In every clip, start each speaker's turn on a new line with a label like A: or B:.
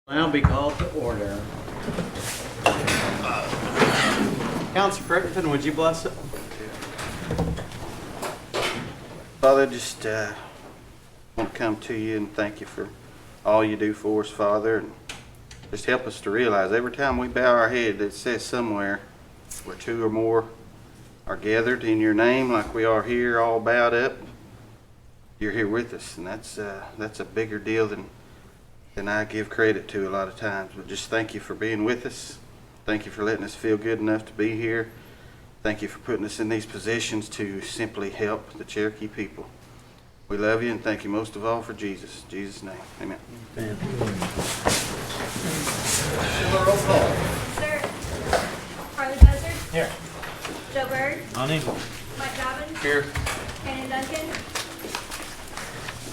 A: Now be called to order. Councilor Crittenden, would you bless it?
B: Father, just want to come to you and thank you for all you do for us, Father, and just help us to realize every time we bow our head, it says somewhere where two or more are gathered in your name, like we are here, all bowed up. You're here with us, and that's a bigger deal than I give credit to a lot of times. But just thank you for being with us. Thank you for letting us feel good enough to be here. Thank you for putting us in these positions to simply help the Cherokee people. We love you and thank you most of all for Jesus. In Jesus' name, amen.
A: Amen.
C: Sir, Harley Buzzard.
A: Here.
C: Joe Bird.
A: On in.
C: Mike Dobbins.
A: Here.
C: Shannon Duncan.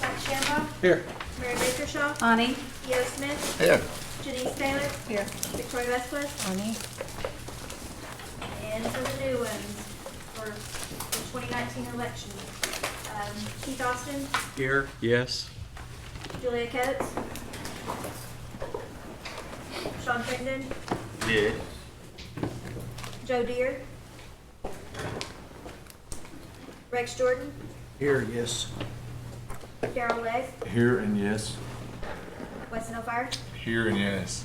C: Mike Shambaugh.
A: Here.
C: Mary Bakershaw.
D: Ani.
C: Eo Smith.
B: Here.
C: Janice Taylor.
D: Here.
C: Victoria Westcliff.
D: Ani.
C: And for the new ones for the 2019 election, Keith Austin,
A: Here. Yes.
C: Julia Coates, Sean Crittenden,
B: Yeah.
C: Joe Deere, Rex Jordan,
A: Here, yes.
C: Darrell Legg,
E: Here and yes.
C: Weston O'Fire,
E: Here and yes.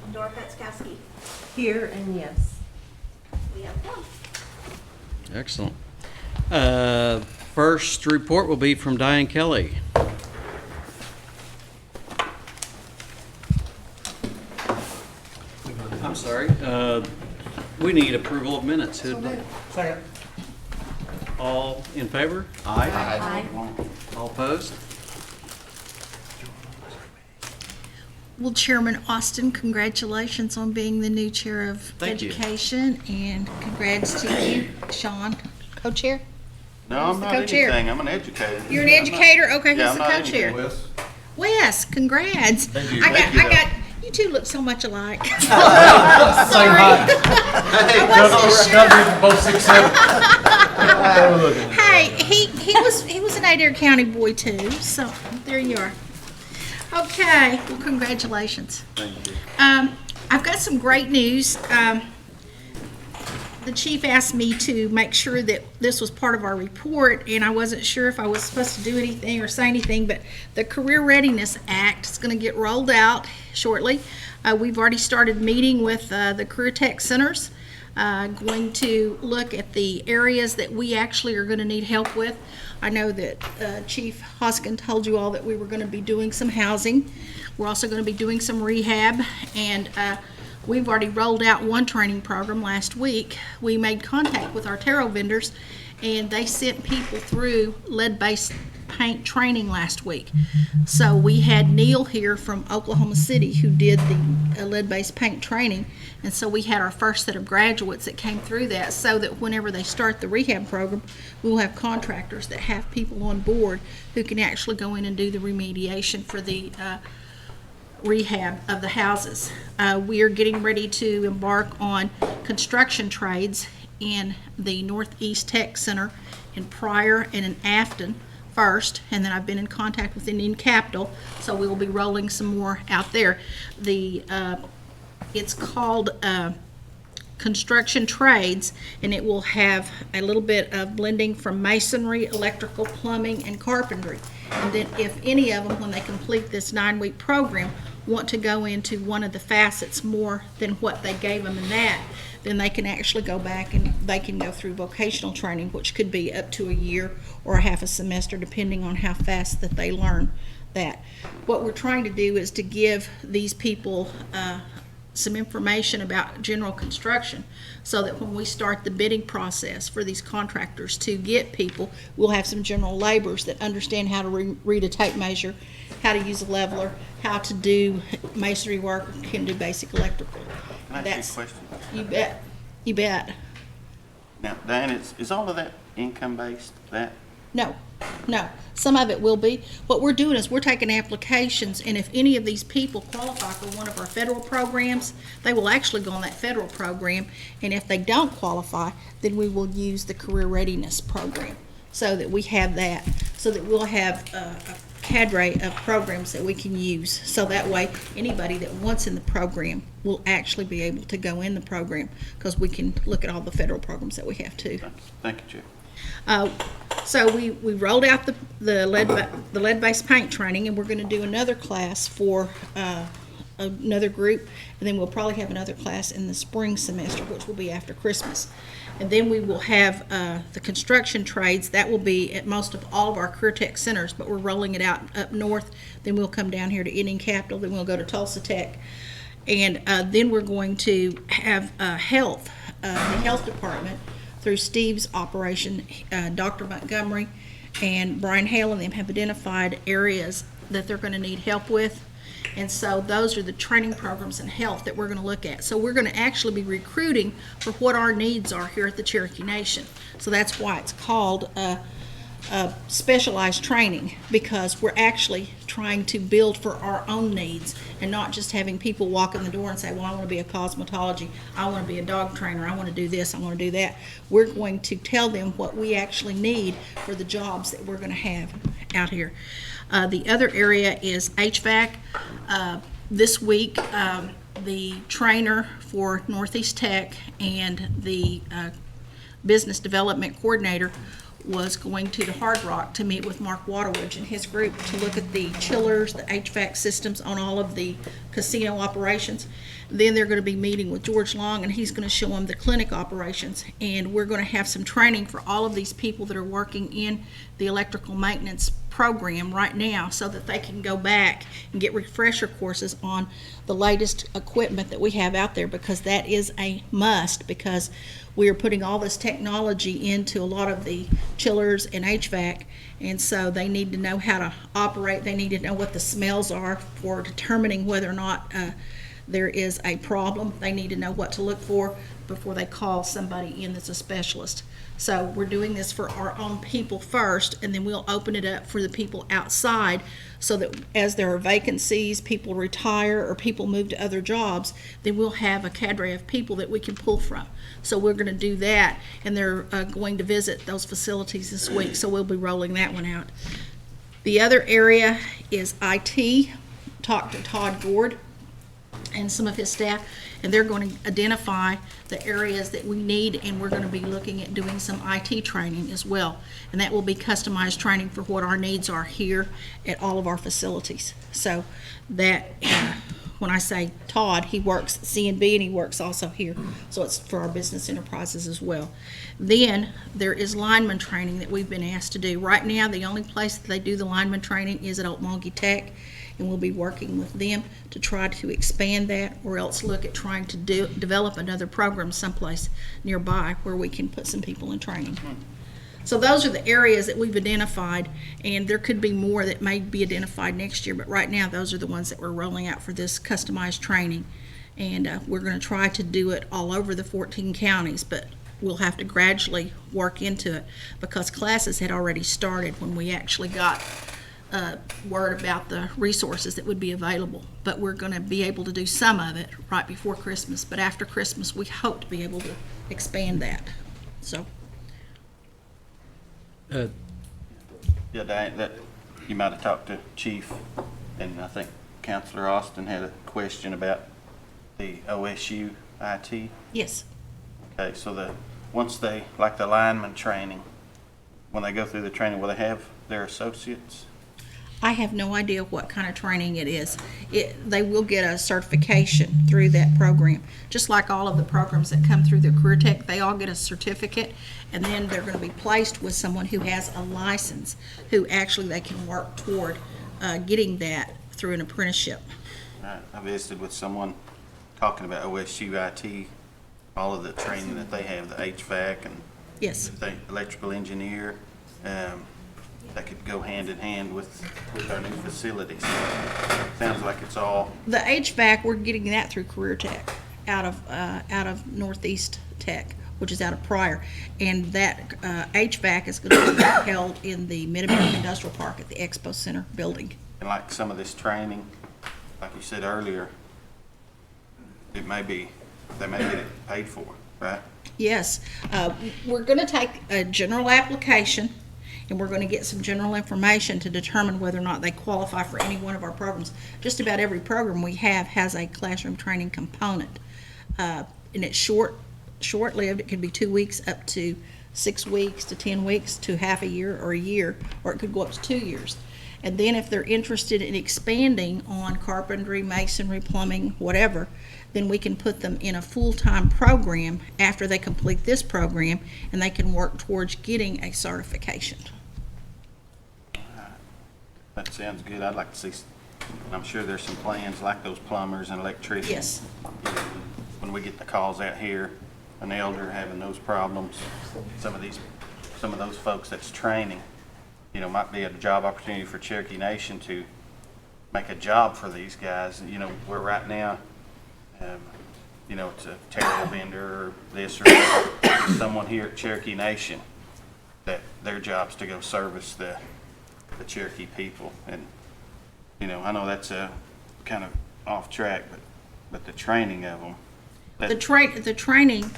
C: and Dora Katzkowski.
D: Here and yes.
C: We have one.
A: Excellent. First report will be from Diane Kelly. I'm sorry. We need approval of minutes. Second. All in favor? Aye. All opposed?
F: Well, Chairman Austin, congratulations on being the new chair of
A: Thank you.
F: education, and congrats to you, Sean, co-chair.
B: No, I'm
F: the
B: not
F: co-chair?
B: anything. I'm an educator.
F: You're an
B: I'm not-
F: educator. Okay,
B: Yeah,
F: who's
B: I'm
F: the
B: not
F: co-chair?
B: anything.
F: Wes, congrats.
E: Thank you.
F: I got,
B: Thank you,
F: I got. You two look so much alike. Sorry,
B: Hey,
F: I wasn't sure.
E: Both 6'7".
F: Hey, he was an Adair County boy too, so there you are. Okay, well, congratulations.
B: Thank you.
F: I've got some great news. The chief asked me to make sure that this was part of our report, and I wasn't sure if I was supposed to do anything or say anything, but the Career Readiness Act is going to get rolled out shortly. We've already started meeting with the Career Tech Centers, going to look at the areas that we actually are going to need help with. I know that Chief Hoskin told you all that we were going to be doing some housing. We're also going to be doing some rehab, and we've already rolled out one training program last week. We made contact with our tarot vendors, and they sent people through lead-based paint training last week. So we had Neil here from Oklahoma City who did the lead-based paint training, and so we had our first set of graduates that came through that, so that whenever they start the rehab program, we'll have contractors that have people on board who can actually go in and do the remediation for the rehab of the houses. We are getting ready to embark on construction trades in the Northeast Tech Center in Pryor and in Afton first, and then I've been in contact with Indian Capital, so we will be rolling some more out there. It's called construction trades, and it will have a little bit of blending from masonry, electrical, plumbing, and carpentry. And then if any of them, when they complete this 9-week program, want to go into one of the facets more than what they gave them in that, then they can actually go back and they can go through vocational training, which could be up to a year or a half a semester, depending on how fast that they learn that. What we're trying to do is to give these people some information about general construction, so that when we start the bidding process for these contractors to get people, we'll have some general laborers that understand how to read a tape measure, how to use a leveler, how to do masonry work, can do basic electrical.
B: Can I ask you a question?
F: You bet. You bet.
B: Now, Diane, is all of that income-based, that?
F: No. Some of it will be. What we're doing is we're taking applications, and if any of these people qualify for one of our federal programs, they will actually go on that federal program, and if they don't qualify, then we will use the Career Readiness Program, so that we have that, so that we'll have a cadre of programs that we can use. So that way, anybody that wants in the program will actually be able to go in the program, because we can look at all the federal programs that we have too.
B: Thank you, Chair.
F: So we rolled out the lead-based paint training, and we're going to do another class for another group, and then we'll probably have another class in the spring semester, which will be after Christmas. And then we will have the construction trades. That will be at most of all of our Career Tech centers, but we're rolling it out up north. Then we'll come down here to Indian Capital, then we'll go to Tulsa Tech. And then we're going to have the health department, through Steve's operation. Dr. Montgomery and Brian Hale and them have identified areas that they're going to need help with. And so those are the training programs in health that we're going to look at. So we're going to actually be recruiting for what our needs are here at the Cherokee Nation. So that's why it's called specialized training, because we're actually trying to build for our own needs and not just having people walk in the door and say, well, I want to be a cosmetology, I want to be a dog trainer, I want to do this, I want to do that. We're going to tell them what we actually need for the jobs that we're going to have out here. The other area is HVAC. This week, the trainer for Northeast Tech and the business development coordinator was going to the Hard Rock to meet with Mark Waterwood and his group to look at the chillers, the HVAC systems on all of the casino operations. Then they're going to be meeting with George Long, and he's going to show them the clinic operations. And we're going to have some training for all of these people that are working in the electrical maintenance program right now, so that they can go back and get refresher courses on the latest equipment that we have out there, because that is a must, because we are putting all this technology into a lot of the chillers and HVAC, and so they need to know how to operate. They need to know what the smells are for determining whether or not there is a problem. They need to know what to look for before they call somebody in that's a specialist. So we're doing this for our own people first, and then we'll open it up for the people outside, so that as there are vacancies, people retire, or people move to other jobs, then we'll have a cadre of people that we can pull from. So we're going to do that, and they're going to visit those facilities this week, so we'll be rolling that one out. The other area is IT. Talked to Todd Gord and some of his staff, and they're going to identify the areas that we need, and we're going to be looking at doing some IT training as well, and that will be customized training for what our needs are here at all of our facilities. So that, when I say Todd, he works at C&B and he works also here, so it's for our business enterprises as well. Then there is lineman training that we've been asked to do. Right now, the only place that they do the lineman training is at Okmulgee Tech, and we'll be working with them to try to expand that, or else look at trying to develop another program someplace nearby where we can put some people in training. So those are the areas that we've identified, and there could be more that may be identified next year, but right now those are the ones that we're rolling out for this customized training. And we're going to try to do it all over the 14 counties, but we'll have to gradually work into it, because classes had already started when we actually got word about the resources that would be available. But we're going to be able to do some of it right before Christmas, but after Christmas we hope to be able to expand that. So
B: Yeah, Diane, that, you might have talked to Chief, and I think Counselor Austin had a question about the OSU IT.
F: yes,
B: Okay, so once they, like the lineman training, when they go through the training, will they have their associates?
F: I have no idea what kind of training it is. They will get a certification through that program. Just like all of the programs that come through the Career Tech, they all get a certificate, and then they're going to be placed with someone who has a license, who actually they can work toward getting that through an apprenticeship.
B: Right, I visited with someone talking about OSU IT, all of the training that they have, the HVAC and
F: Yes.
B: the electrical engineer. That could go hand in hand with our new facilities. Sounds like it's all.
F: The HVAC, we're getting that through Career Tech, out of Northeast Tech, which is out of Pryor, and that HVAC is going to be held in the Mid-America Industrial Park at the Expo Center building.
B: And like some of this training, like you said earlier, they may get it paid for, right?
F: Yes, we're going to take a general application, and we're going to get some general information to determine whether or not they qualify for any one of our programs. Just about every program we have has a classroom training component, and it's short-lived. It could be 2 weeks up to 6 weeks to 10 weeks to half a year or a year, or it could go up to 2 years. And then if they're interested in expanding on carpentry, masonry, plumbing, whatever, then we can put them in a full-time program after they complete this program, and they can work towards getting a certification.
B: That sounds good. I'd like to see, I'm sure there's some plans like those plumbers and electricians.
F: Yes.
B: When we get the calls out here, an elder having those problems, some of those folks that's training, might be a job opportunity for Cherokee Nation to make a job for these guys. Where right now, it's a terrible vendor or this or that. Someone here at Cherokee Nation that their job's to go service the Cherokee people. And, I know that's a kind of off track, but the training of them.
F: The training,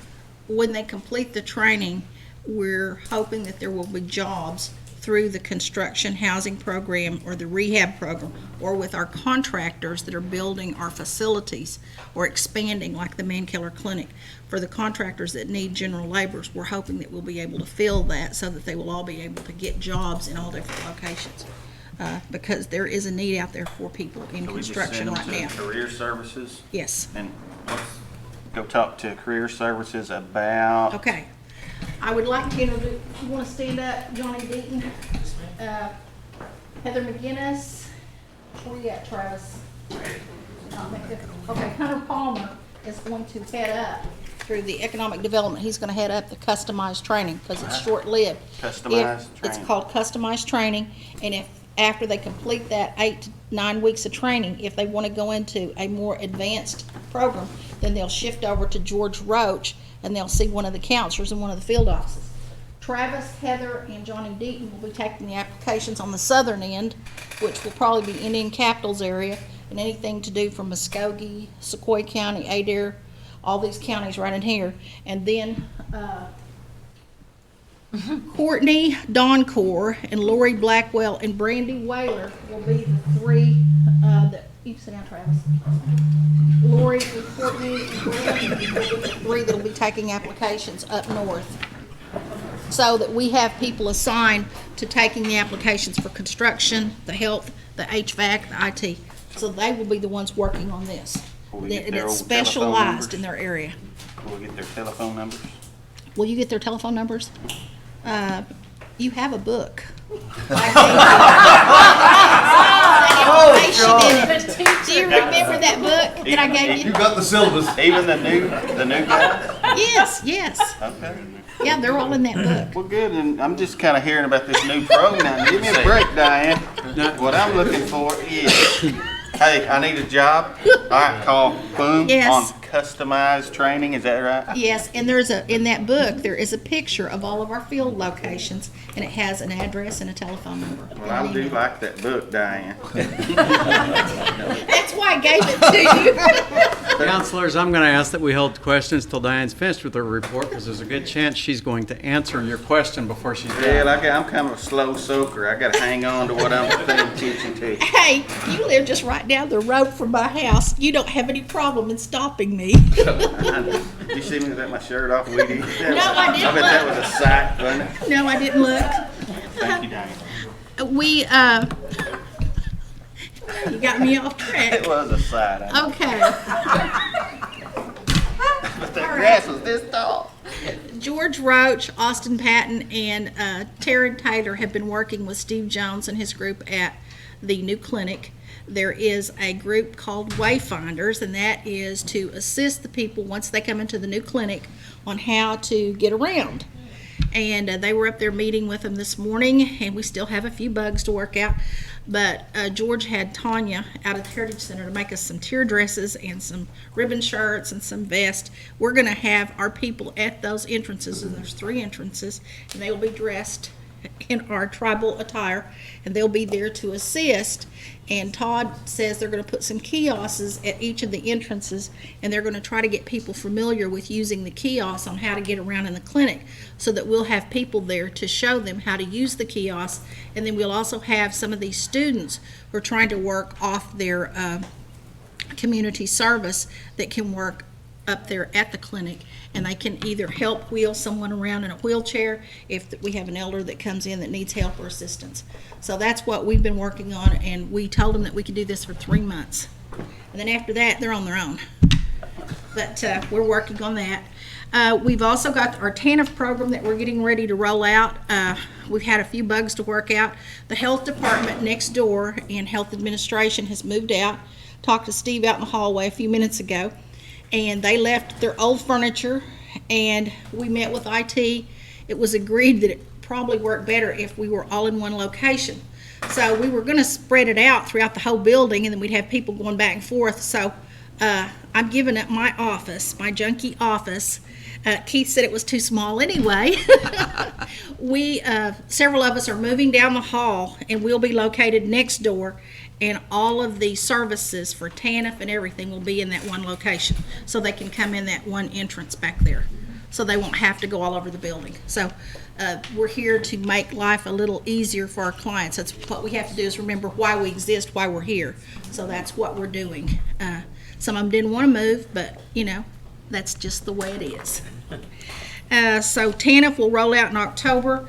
F: when they complete the training, we're hoping that there will be jobs through the construction housing program or the rehab program, or with our contractors that are building our facilities or expanding, like the Man Killer Clinic. For the contractors that need general laborers, we're hoping that we'll be able to fill that so that they will all be able to get jobs in all different locations. Because there is a need out there for people in construction right now.
B: So we just send them to career services?
F: Yes.
B: And let's go talk to career services about.
F: Okay. I would like to introduce, you want to stand up, Johnny Deaton, Heather McGinnis, where you at, Travis? Okay, Hunter Palmer is going to head up through the economic development. He's going to head up the customized training because it's short-lived.
B: Customized
F: It's
B: training.
F: called customized training, and if after they complete that 8 to 9 weeks of training, if they want to go into a more advanced program, then they'll shift over to George Roach, and they'll see one of the counselors in one of the field offices. Travis, Heather, and Johnny Deaton will be taking the applications on the southern end, which will probably be Indian Capitals area, and anything to do from Muskogee, Sequoia County, Adair, all these counties right in here. And then Courtney Doncor and Lori Blackwell and Brandy Whaler will be the three that, you can sit down, Travis. Lori and Courtney and Brandy will be the three that will be taking applications up north, so that we have people assigned to taking the applications for construction, the health, the HVAC, the IT. So they will be the ones working on this.
B: Will we get
F: And
B: their
F: it's
B: old telephone
F: specialized
B: numbers?
F: in their area.
B: Will we get their telephone numbers?
F: Will you get their telephone numbers? You have a book. Do you remember that book that I gave you?
E: got the syllabus.
B: Even the new guys?
F: Yes, yes.
B: Okay.
F: Yeah, they're all in that book.
B: Well, good, and I'm just kind of hearing about this new program. Give me a break, Diane. What I'm looking for is, hey, I need a job. All right, call boom
F: Yes.
B: on customized training. Is that right?
F: Yes, and in that book, there is a picture of all of our field locations, and it has an address and a telephone number.
B: Well, I do like that book, Diane.
F: That's why I gave it to you.
A: Counselors, I'm going to ask that we hold questions till Diane's finished with her report, because there's a good chance she's going to answer your question before she's
B: Yeah,
A: done.
B: I'm kind of a slow soaker. I got to hang on to what I'm paying attention to.
F: Hey, you live just right down the road from my house. You don't have any problem in stopping me.
B: Did you see me with my shirt off? We did.
F: No, I didn't
B: I bet that was a sight, wasn't it?
F: No, I didn't look.
B: Thank you, Diane.
F: We, you got me off track.
B: It was a sight. I know.
F: Okay.
B: But the grass was this tall.
F: George Roach, Austin Patton, and Taryn Taylor have been working with Steve Jones and his group at the new clinic. There is a group called Wayfinders, and that is to assist the people once they come into the new clinic on how to get around. And they were up there meeting with them this morning, and we still have a few bugs to work out. But George had Tanya out at the Heritage Center to make us some tear dresses and some ribbon shirts and some vests. We're going to have our people at those entrances, and there's 3 entrances, and they will be dressed in our tribal attire, and they'll be there to assist. And Todd says they're going to put some kiosks at each of the entrances, and they're going to try to get people familiar with using the kiosks on how to get around in the clinic, so that we'll have people there to show them how to use the kiosks. And then we'll also have some of these students who are trying to work off their community service that can work up there at the clinic, and they can either help wheel someone around in a wheelchair if we have an elder that comes in that needs help or assistance. So that's what we've been working on, and we told them that we could do this for 3 months. And then after that, they're on their own. But we're working on that. We've also got our TANF program that we're getting ready to roll out. We've had a few bugs to work out. The health department next door in health administration has moved out. Talked to Steve out in the hallway a few minutes ago, and they left their old furniture, and we met with IT. It was agreed that it probably worked better if we were all in one location. So we were going to spread it out throughout the whole building, and then we'd have people going back and forth. So I'm giving up my office, my junky office. Keith said it was too small anyway. Several of us are moving down the hall, and we'll be located next door, and all of the services for TANF and everything will be in that one location, so they can come in that one entrance back there, so they won't have to go all over the building. So we're here to make life a little easier for our clients. That's what we have to do, is remember why we exist, why we're here. So that's what we're doing. Some of them didn't want to move, but that's just the way it is. So TANF will roll out in October.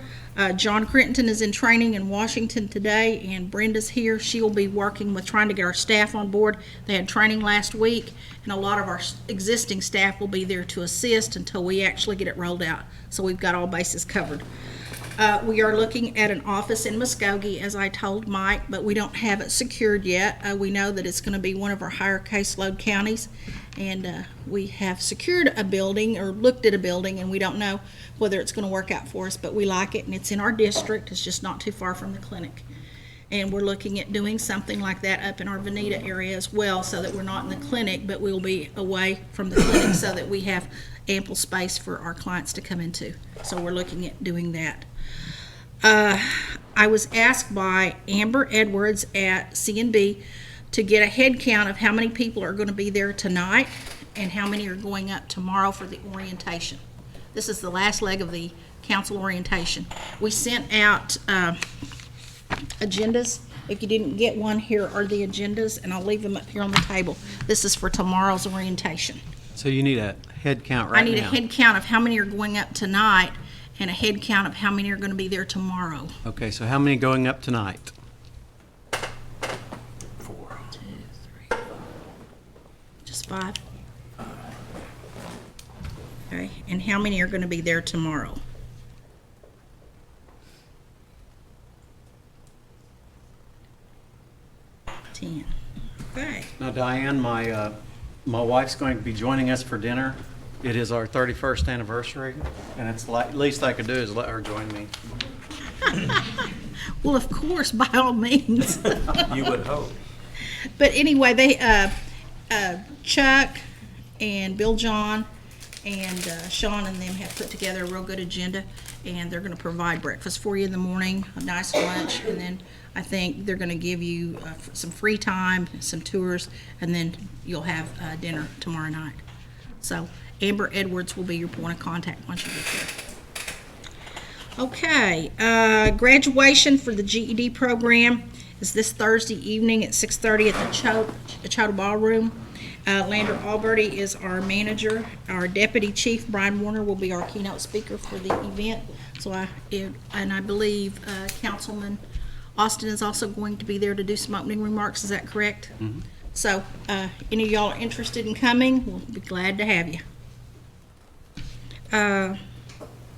F: John Crittenton is in training in Washington today, and Brenda's here. She will be working with trying to get our staff on board. They had training last week, and a lot of our existing staff will be there to assist until we actually get it rolled out. So we've got all bases covered. We are looking at an office in Muskogee, as I told Mike, but we don't have it secured yet. We know that it's going to be one of our higher caseload counties, and we have secured a building, or looked at a building, and we don't know whether it's going to work out for us, but we like it, and it's in our district. It's just not too far from the clinic. And we're looking at doing something like that up in our Veneta area as well, so that we're not in the clinic, but we'll be away from the clinic so that we have ample space for our clients to come into. So we're looking at doing that. I was asked by Amber Edwards at C&B to get a head count of how many people are going to be there tonight and how many are going up tomorrow for the orientation. This is the last leg of the council orientation. We sent out agendas. If you didn't get one, here are the agendas, and I'll leave them up here on the table. This is for tomorrow's orientation.
A: So you need a head count right now?
F: I need a head count of how many are going up tonight and a head count of how many are going to be there tomorrow.
A: Okay, so how many going up tonight?
F: 2, 3, just 5? Okay, and how many are going to be there tomorrow? 10. Okay.
A: Now, Diane, my wife's going to be joining us for dinner. It is our 31st anniversary, and it's like, least I could do is let her join me.
F: Well, of course, by all means.
E: You would hope.
F: But anyway, they Chuck and Bill John and Sean and them have put together a real good agenda, and they're going to provide breakfast for you in the morning, a nice lunch, and then I think they're going to give you some free time, some tours, and then you'll have dinner tomorrow night. So Amber Edwards will be your point of contact once you get there. Okay, graduation for the GED program is this Thursday evening at 6:30 at the Chota Ballroom. Lander Alberti is our manager. Our deputy chief, Brian Warner, will be our keynote speaker for the event. So I believe Councilman Austin is also going to be there to do some opening remarks. Is that correct? Mm-hmm. So any of y'all are interested in coming, we'll be glad to have you. I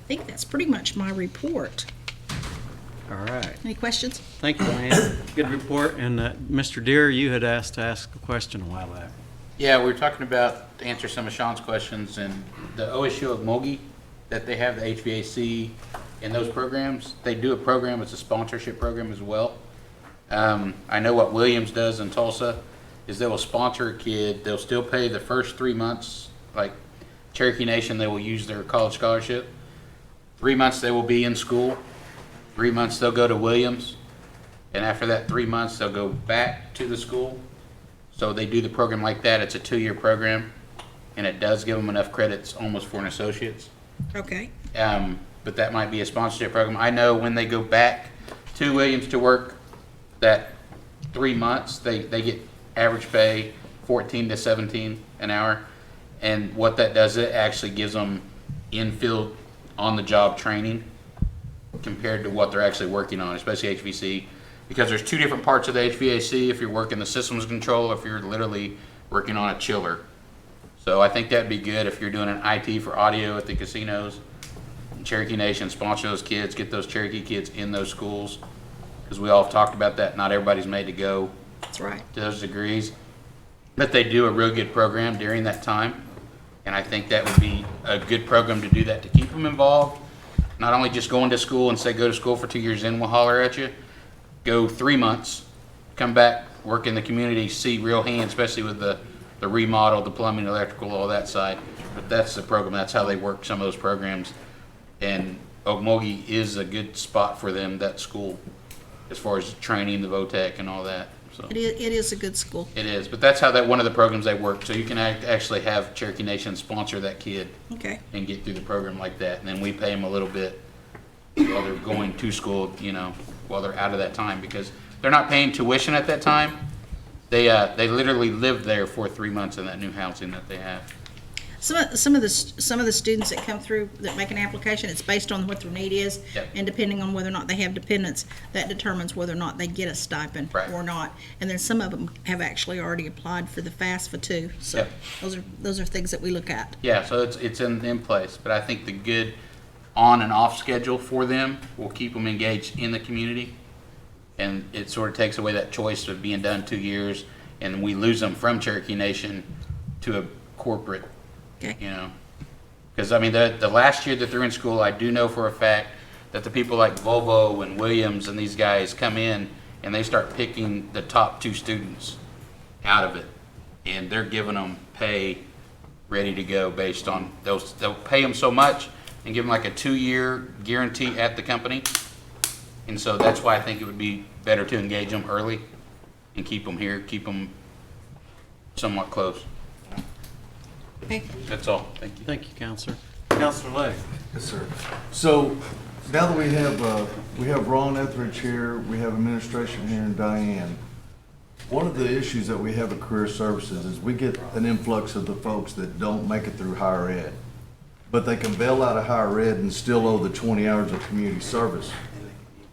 F: think that's pretty much my report.
A: All right.
F: Any questions?
A: Thank you, Diane. Good report. And Mr. Deere, you had asked to ask a question a while back.
G: Yeah, we were talking about, to answer some of Sean's questions, and the OSU of Mogi, that they have the HVAC and those programs. They do a program, it's a sponsorship program as well. I know what Williams does in Tulsa is they will sponsor a kid. They'll still pay the first 3 months, like Cherokee Nation, they will use their college scholarship. 3 months they will be in school, 3 months they'll go to Williams, and after that 3 months, they'll go back to the school. So they do the program like that. It's a 2-year program, and it does give them enough credits almost for an associate's.
F: Okay,
G: But that might be a sponsorship program. I know when they go back to Williams to work that 3 months, they get average pay 14 to 17 an hour. And what that does, it actually gives them in-field, on-the-job training compared to what they're actually working on, especially HVC. Because there's 2 different parts of the HVAC, if you're working the systems control, if you're literally working on a chiller. So I think that'd be good if you're doing an IT for audio at the casinos. Cherokee Nation, sponsor those kids, get those Cherokee kids in those schools. Because we all have talked about that, not everybody's made to go
F: that's right.
G: to those degrees. But they do a real good program during that time. And I think that would be a good program to do that, to keep them involved. Not only just going to school and say, go to school for 2 years, then we'll holler at you. Go 3 months, come back, work in the community, see real hands, especially with the remodel, the plumbing, electrical, all that side. But that's the program, that's how they work some of those programs. And Okmulgee is a good spot for them, that school, as far as training, the VOTEC and all that. So
F: It is a good school.
G: it is, but that's how one of the programs they work. So you can actually have Cherokee Nation sponsor that kid
F: Okay,
G: and get through the program like that. And then we pay them a little bit while they're going to school, while they're out of that time, because they're not paying tuition at that time. They literally live there for 3 months in that new housing that they have.
F: some of the students that come through that make an application, it's based on what their need is.
G: Yep.
F: And depending on whether or not they have dependents, that determines whether or not they get a stipend
G: Right.
F: or not. And then some of them have actually already applied for the FAFSA too. So
G: Yep.
F: those are things that we look at.
G: Yeah, so it's in place, but I think the good on and off schedule for them will keep them engaged in the community. And it sort of takes away that choice of being done 2 years, and we lose them from Cherokee Nation to a corporate,
F: Okay.
G: Because, I mean, the last year that they're in school, I do know for a fact that the people like Volvo and Williams and these guys come in and they start picking the top 2 students out of it. And they're giving them pay ready to go based on they'll pay them so much and give them like a 2-year guarantee at the company. And so that's why I think it would be better to engage them early and keep them here, keep them somewhat close.
F: Okay.
G: That's all. Thank you.
A: Thank you, Counselor. Counselor Legg.
E: Yes, sir. So now that we have Ron Etheridge here, we have administration here and Diane. One of the issues that we have at Career Services is we get an influx of the folks that don't make it through higher ed, but they can bail out of higher ed and still owe the 20 hours of community service.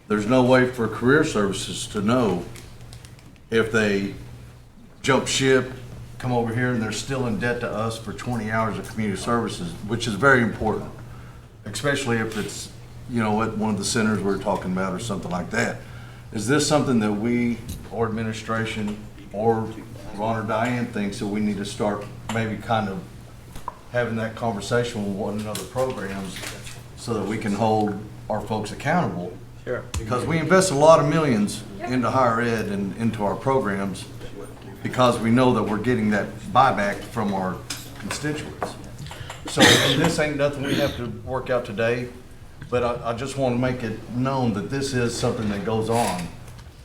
E: There's no way for Career Services to know if they jump ship, come over here, and they're still in debt to us for 20 hours of community services, which is very important, especially if it's, at one of the centers we're talking about or something like that. Is this something that we, or administration, or Ron or Diane thinks that we need to start maybe kind of having that conversation with one another programs so that we can hold our folks accountable?
A: Sure.
E: Because we invest a lot of millions into higher ed and into our programs because we know that we're getting that buyback from our constituents. So and this ain't nothing we have to work out today, but I just want to make it known that this is something that goes on.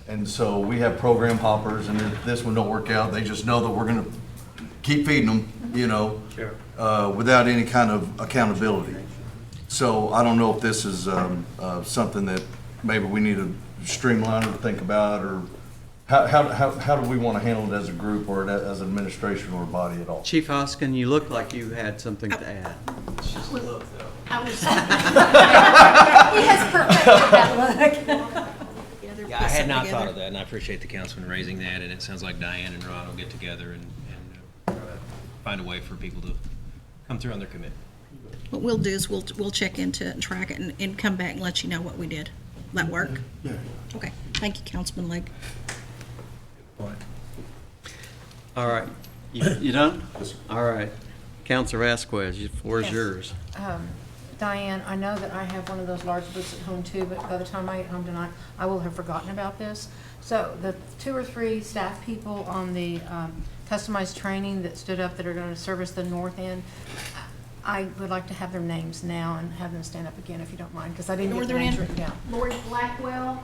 E: And so we have program hoppers, and if this one don't work out, they just know that we're going to keep feeding them,
A: Sure.
E: without any kind of accountability. So I don't know if this is something that maybe we need to streamline or think about, or how do we want to handle it as a group or as an administration or a body at all?
A: Chief Hoskin, you look like you had something to add.
C: I was. He has perfected that look.
H: Yeah, I had not thought of that, and I appreciate the councilman raising that, and it sounds like Diane and Ron will get together and find a way for people to come through on their commitment.
F: What we'll do is we'll check into it and track it and come back and let you know what we did. Will that work?
E: Yeah.
F: Okay. Thank you, Councilman Legg.
A: All right. You done? All right. Counselor Vasquez, the floor is
D: Yes.
A: yours.
D: Diane, I know that I have one of those large books at home too, but by the time I get home tonight, I will have forgotten about this. So the 2 or 3 staff people on the customized training that stood up that are going to service the north end, I would like to have their names now and have them stand up again if you don't mind, because I didn't get
F: Northern
D: their names
F: End,
D: written down.
F: Lori Blackwell,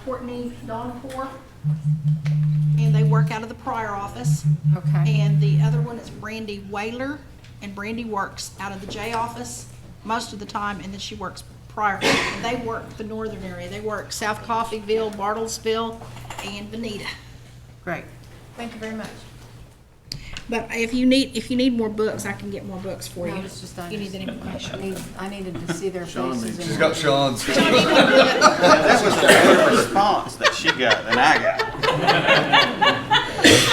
F: Courtney Doncourt, and they work out of the prior office.
D: Okay.
F: And the other one is Brandy Whaler, and Brandy works out of the J office most of the time, and then she works prior. They work the northern area. They work South Coffeyville, Bartlesville, and Veneta.
D: Great. Thank you very much.
F: But if you need more books, I can get more books for you.
D: No, it's just
F: You need that information.
D: I needed to see their faces.
E: She's got Sean's.
B: That was the better response that she got than I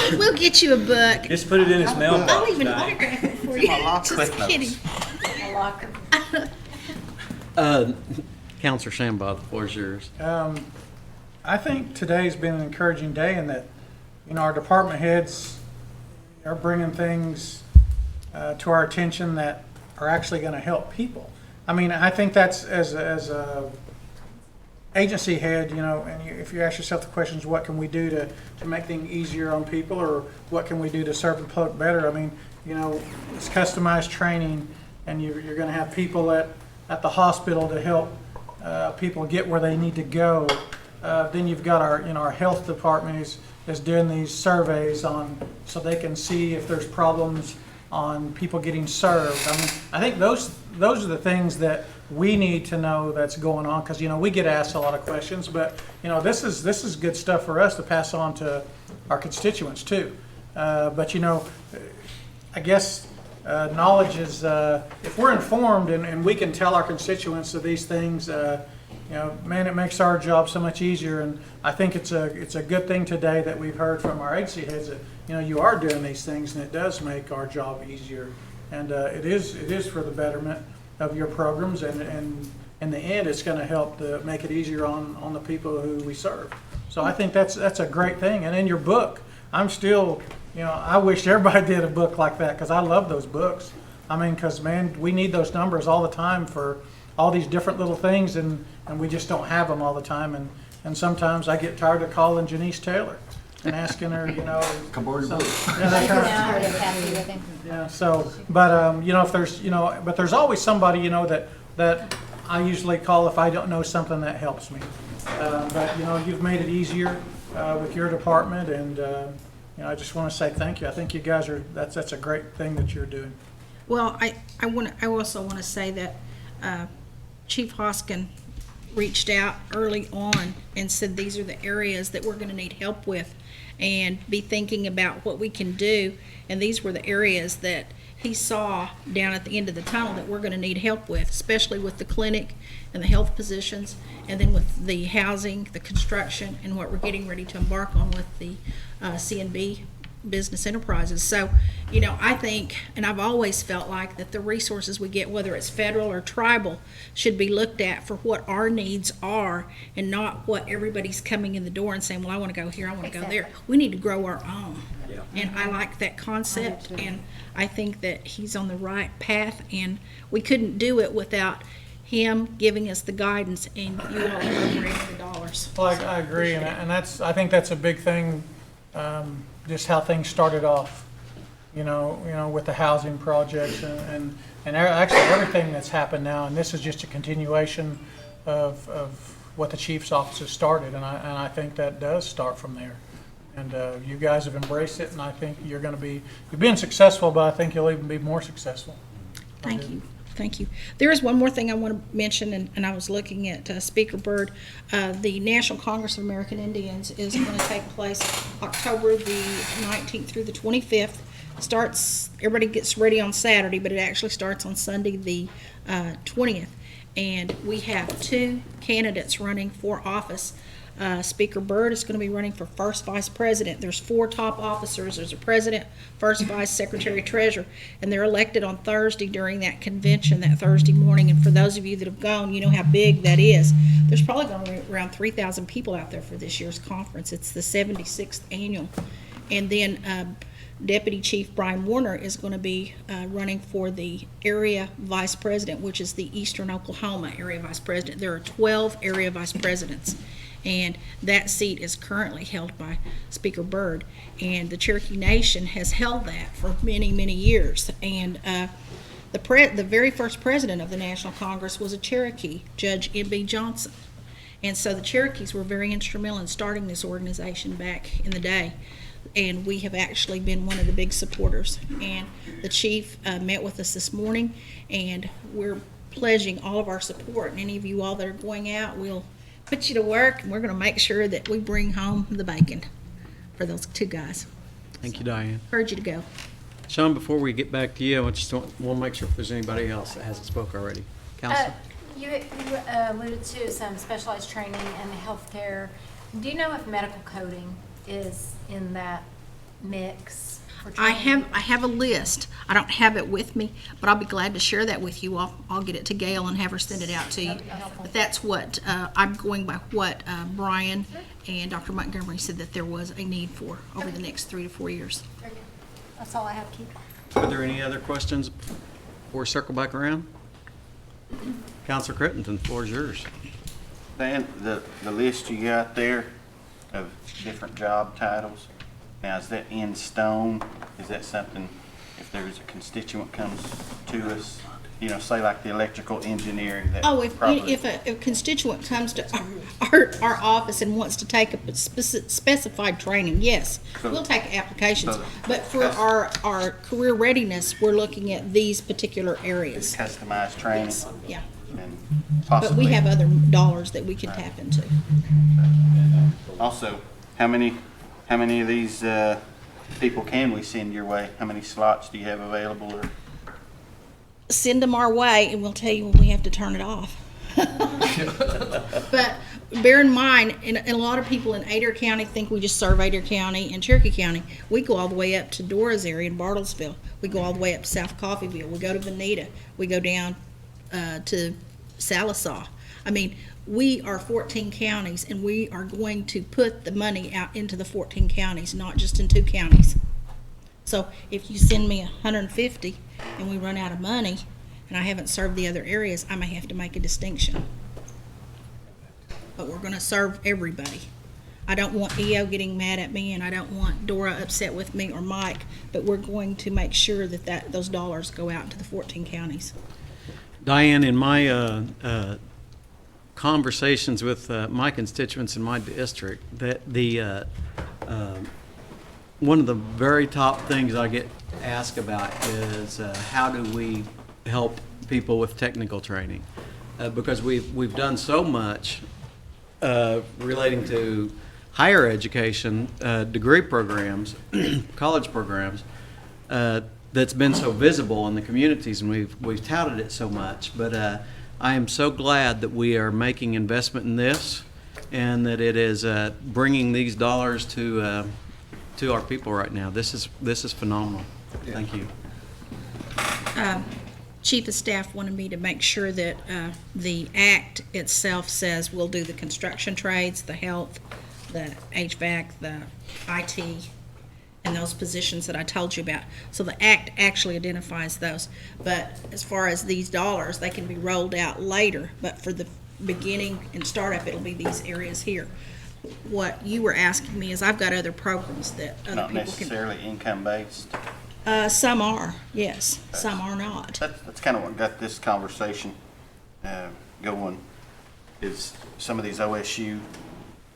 B: got.
F: We'll get you a book.
I: Just put it in his mailbox.
F: I'll even
I: Diane.
F: autograph it for you.
B: My locker.
F: Just
B: Quick
F: kidding.
A: Counselor Shambaugh, the floor is yours.
J: I think today's been an encouraging day in that, our department heads are bringing things to our attention that are actually going to help people. I mean, I think that's as a agency head, and if you ask yourself the questions, what can we do to make things easier on people, or what can we do to serve the public better? I mean, it's customized training, and you're going to have people at the hospital to help people get where they need to go. Then you've got our health department is doing these surveys so they can see if there's problems on people getting served. I mean, I think those are the things that we need to know that's going on, because we get asked a lot of questions, but this is good stuff for us to pass on to our constituents too. But I guess knowledge is, if we're informed and we can tell our constituents of these things, man, it makes our job so much easier. And I think it's a good thing today that we've heard from our agency heads that you are doing these things, and it does make our job easier. And it is for the betterment of your programs, and in the end, it's going to help to make it easier on the people who we serve. So I think that's a great thing. And in your book, I'm still, I wish everybody did a book like that, because I love those books. I mean, because man, we need those numbers all the time for all these different little things, and we just don't have them all the time. And sometimes I get tired of calling Janice Taylor and asking her,
E: Come borrow your book.
J: yeah, that kind of, yeah. So, but if there's, but there's always somebody, that I usually call if I don't know something that helps me. But you've made it easier with your department, and I just want to say thank you. I think you guys that's a great thing that you're doing.
F: Well, I also want to say that Chief Hoskin reached out early on and said these are the areas that we're going to need help with, and be thinking about what we can do. And these were the areas that he saw down at the end of the tunnel that we're going to need help with, especially with the clinic and the health positions, and then with the housing, the construction, and what we're getting ready to embark on with the CNB business enterprises. So, I think, and I've always felt like that the resources we get, whether it's federal or tribal, should be looked at for what our needs are, and not what everybody's coming in the door and saying, well, I want to go here, I want to go there. We need to grow our own.
I: Yeah.
F: And I like that concept, and I think that he's on the right path, and we couldn't do it without him giving us the guidance and you all appropriating the dollars.
J: Well, I agree, and I think that's a big thing. Just how things started off, with the housing projects and actually everything that's happened now. And this is just a continuation of what the chief's office has started, and I think that does start from there. And you guys have embraced it, and I think you're being successful, but I think you'll even be more successful.
F: Thank you. Thank you. There is one more thing I want to mention, and I was looking at Speaker Byrd. The National Congress of American Indians is going to take place October the 19th through the 25th. Everybody gets ready on Saturday, but it actually starts on Sunday the 20th. And we have 2 candidates running for office. Speaker Byrd is going to be running for first vice president. There's 4 top officers. There's a president, first vice, secretary, treasurer, and they're elected on Thursday during that convention, that Thursday morning. And for those of you that have gone, you know how big that is. There's probably going to be around 3,000 people out there for this year's conference. It's the 76th annual. And then Deputy Chief Brian Warner is going to be running for the area vice president, which is the Eastern Oklahoma area vice president. There are 12 area vice presidents. And that seat is currently held by Speaker Byrd. And the Cherokee Nation has held that for many, many years. And the very first president of the National Congress was a Cherokee, Judge M.B. Johnson. And so the Cherokees were very instrumental in starting this organization back in the day. And we have actually been one of the big supporters. And the chief met with us this morning, and we're pledging all of our support. And any of you all that are going out, we'll put you to work, and we're going to make sure that we bring home the bacon for those two guys.
A: Thank you, Diane.
F: Urge you to go.
A: Sean, before we get back to you, I just want to make sure if there's anybody else that hasn't spoke already. Council?
D: You alluded to some specialized training and healthcare. Do you know if medical coding is in that mix for
F: I
D: training?
F: have a list. I don't have it with me, but I'll be glad to share that with you. I'll get it to Gail and have her send it out to you.
D: That'd be helpful.
F: But that's what, I'm going by what Brian and Dr. Montgomery said that there was a need for over the next 3 to 4 years.
D: Very good. That's all I have, Keith.
A: Are there any other questions before we circle back around? Councilor Crittenden, the floor is yours.
B: Dan, the list you got there of different job titles, now is that in stone? Is that something, if there's a constituent comes to us, you know, say like the electrical engineering that
F: Oh, if
B: probably-
F: a constituent comes to our office and wants to take a specified training, yes,
B: So-
F: we'll take applications.
B: so
F: But for
B: that's-
F: our career readiness, we're looking at these particular areas.
B: customized training
F: Yes, yeah.
B: and
F: But
B: possibly.
F: we have other dollars that we can tap into.
B: Also, how many of these people can we send your way? How many slots do you have available? Or
F: Send them our way, and we'll tell you when we have to turn it off. But bear in mind, and a lot of people in Adair County think we just serve Adair County and Cherokee County. We go all the way up to Dora's area in Bartlesville. We go all the way up to South Coffeyville. We go to Veneta. We go down to Salisaw. I mean, we are 14 counties, and we are going to put the money out into the 14 counties, not just in 2 counties. So if you send me 150 and we run out of money and I haven't served the other areas, I may have to make a distinction. But we're going to serve everybody. I don't want EO getting mad at me, and I don't want Dora upset with me or Mike, but we're going to make sure that those dollars go out to the 14 counties.
A: Diane, in my conversations with my constituents in my district, that one of the very top things I get asked about is how do we help people with technical training? Because we've done so much relating to higher education, degree programs, college programs, that's been so visible in the communities, and we've touted it so much. But I am so glad that we are making investment in this, and that it is bringing these dollars to our people right now. This is phenomenal. Thank you.
F: Chief of Staff wanted me to make sure that the act itself says we'll do the construction trades, the health, the HVAC, the IT, and those positions that I told you about. So the act actually identifies those. But as far as these dollars, they can be rolled out later. But for the beginning and startup, it'll be these areas here. What you were asking me is I've got other programs that other
B: not
F: people
B: necessarily income-based.
F: can. Some are, yes. Some are not.
B: That's kind of what got this conversation going, is some of these OSU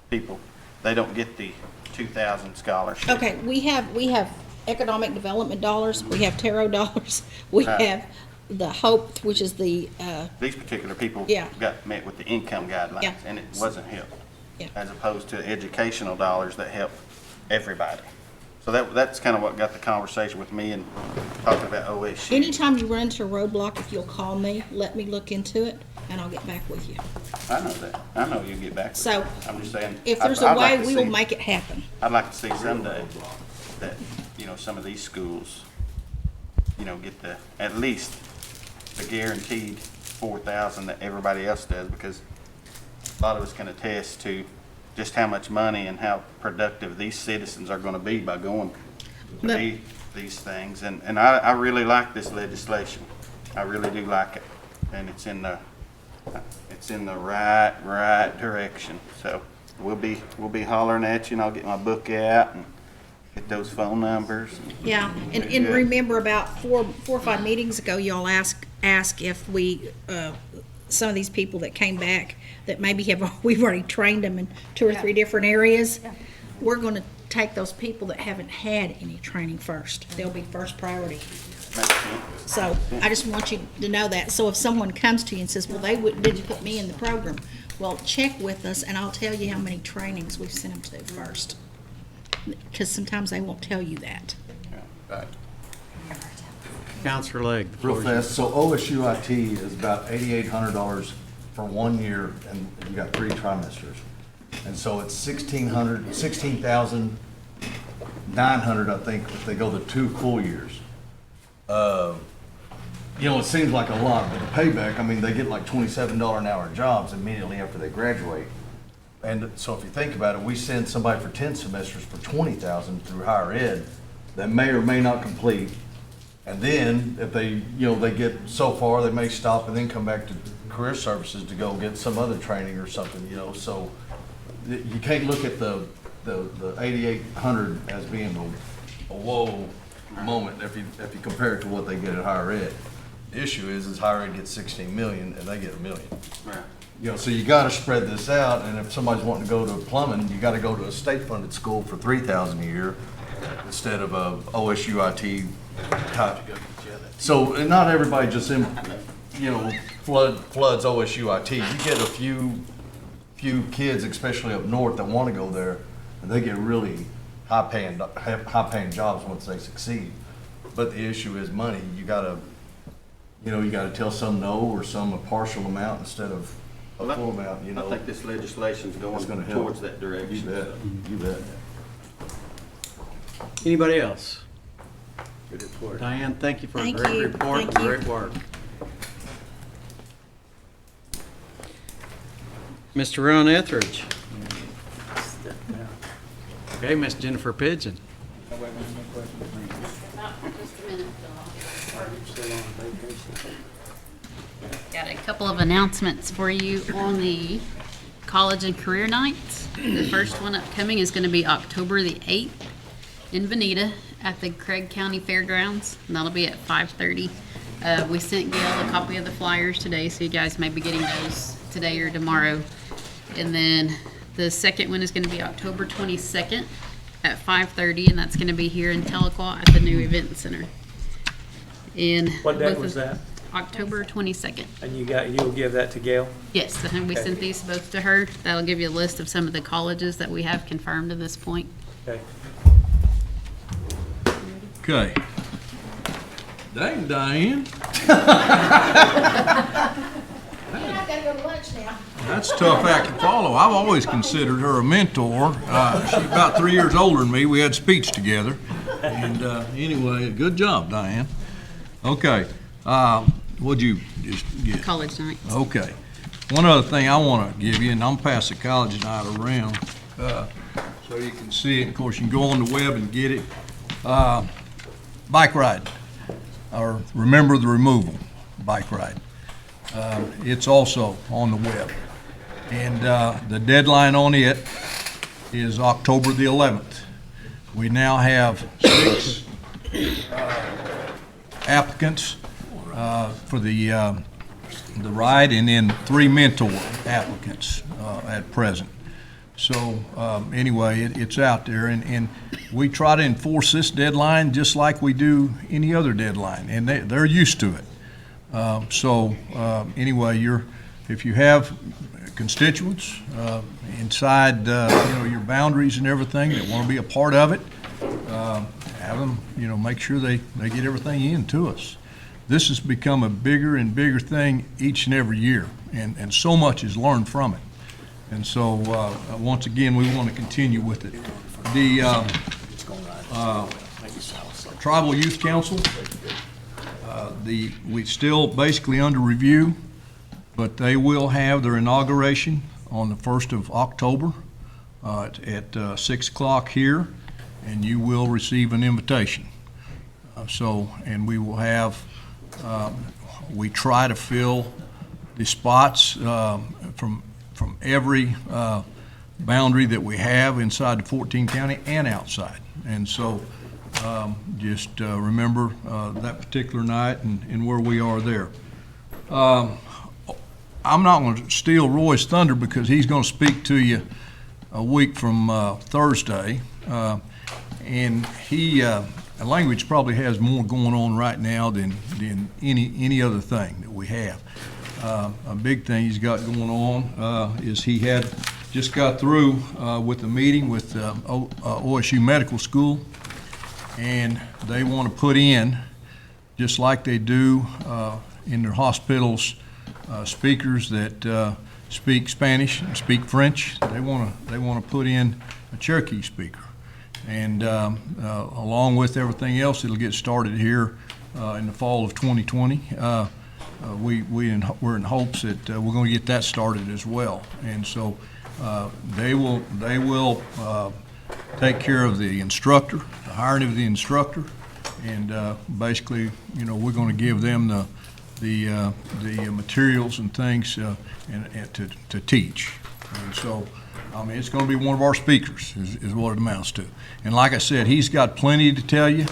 B: people, they don't get the 2,000 scholarship.
F: Okay, we have economic development dollars, we have TARO dollars, we
B: Right.
F: have the HOPE, which is the,
B: These particular people
F: Yeah.
B: got met with the income guidelines,
F: Yeah.
B: and it wasn't helped.
F: Yeah.
B: As opposed to educational dollars that help everybody. So that's kind of what got the conversation with me and talking about OSU.
F: anytime you run into a roadblock, if you'll call me, let me look into it, and I'll get back with you.
B: I know that. I know you'll get back.
F: So,
B: I'm just saying.
F: If there's
B: I'd
F: a
B: like
F: way,
B: to
F: we will
B: see-
F: make it happen.
B: I'd like to see someday that, some of these schools, get at least the guaranteed 4,000 that everybody else does, because a lot of us can attest to just how much money and how productive these citizens are gonna be by going to
F: But-
B: these things. And I really like this legislation. I really do like it. And it's in the right direction. So we'll be hollering at you, and I'll get my book out and get those phone numbers.
F: Yeah, and
B: Yeah.
F: remember about four or five meetings ago, y'all ask if we, some of these people that came back, that maybe we've already trained them in 2 or 3 different areas. We're gonna take those people that haven't had any training first. They'll be first priority.
B: Makes sense.
F: So I just want you to know that. So if someone comes to you and says, well, didn't put me in the program, well, check with us and I'll tell you how many trainings we've sent them to first. Because sometimes they won't tell you that.
G: Right.
A: Counselor Legg. the
E: Real
A: floor is
E: fast, so OSUIT is about $8,800 for 1 year, and you got 3 trimesters. And so it's $16,900, I think, if they go the 2 full years. You know, it seems like a lot, but the payback, I mean, they get like $27 an hour jobs immediately after they graduate. And so if you think about it, we send somebody for 10 semesters for $20,000 through higher ed that may or may not complete. And then if they, they get so far, they may stop and then come back to career services to go get some other training or something, so you can't look at the 8,800 as being a whoa moment if you compare it to what they get at higher ed. The issue is higher ed gets 16 million and they get $1 million.
B: Right.
E: So you gotta spread this out, and if somebody's wanting to go to plumbing, you gotta go to a state-funded school for $3,000 a year instead of a OSUIT type. So, and not everybody just floods OSUIT. You get a few kids, especially up north, that wanna go there, and they get really high-paying jobs once they succeed. But the issue is money. You gotta tell some no or some a partial amount instead of a full amount,
B: I think this legislation's
E: It's
B: going
E: gonna help.
B: towards that direction.
E: You bet, you bet.
A: Anybody else?
B: Good report.
A: Diane, thank you for a
F: Thank
A: great
F: you.
A: report and
F: Thank you.
A: great work. Mr. Ron Etheridge. Okay, Miss Jennifer Pigeon.
I: Just a minute, Got a couple of announcements for you on the college and career nights. The first one upcoming is going to be October the 8th in Veneta at the Craig County Fairgrounds, and that'll be at 5:30. We sent Gail a copy of the flyers today, so you guys may be getting those today or tomorrow. And then the second one is going to be October 22nd at 5:30, and that's going to be here in Tahlequah at the new event center. And
K: What date
I: both
K: was
I: of-
K: that?
I: October 22nd.
K: And you'll give that to Gail?
I: Yes, and we sent these both to her. That'll give you a list of some of the colleges that we have confirmed at this point.
K: Okay.
L: Okay. Dang, Diane,
F: I've gotta go to lunch now.
L: that's a tough act to follow. I've always considered her a mentor. She's about 3 years older than me. We had speech together. And anyway, good job, Diane. Okay. What'd you just get?
I: College night.
L: Okay. One other thing I want to give you, and I'm pass the college night around so you can see it. Of course, you can go on the web and get it. Bike ride, or remember the removal bike ride. It's also on the web. And the deadline on it is October the 11th. We now have 6 applicants for the ride, and then 3 mentor applicants at present. So anyway, it's out there, and we try to enforce this deadline just like we do any other deadline, and they're used to it. Anyway, if you have constituents inside your boundaries and everything that want to be a part of it, have them make sure they get everything in to us. This has become a bigger and bigger thing each and every year, and so much is learned from it. And so, once again, we want to continue with it. The Tribal Youth Council, we still basically under review, but they will have their inauguration on the 1st of October at 6 o'clock here, and you will receive an invitation. And we will have, we try to fill the spots from every boundary that we have inside the 14 county and outside. And so just remember that particular night and where we are there. I'm not going to steal Roy's thunder because he's going to speak to you a week from Thursday. And he, language probably has more going on right now than any other thing that we have. A big thing he's got going on is he had just got through with a meeting with OSU Medical School, and they want to put in, just like they do in their hospitals, speakers that speak Spanish and speak French. They want to put in a Cherokee speaker, and along with everything else, it'll get started here in the fall of 2020. We're in hopes that we're going to get that started as well, and so they will take care of the instructor, the hiring of the instructor, and basically, we're going to give them the materials and things and to teach. And so, I mean, it's going to be one of our speakers is what it amounts to. And like I said, he's got plenty to tell you,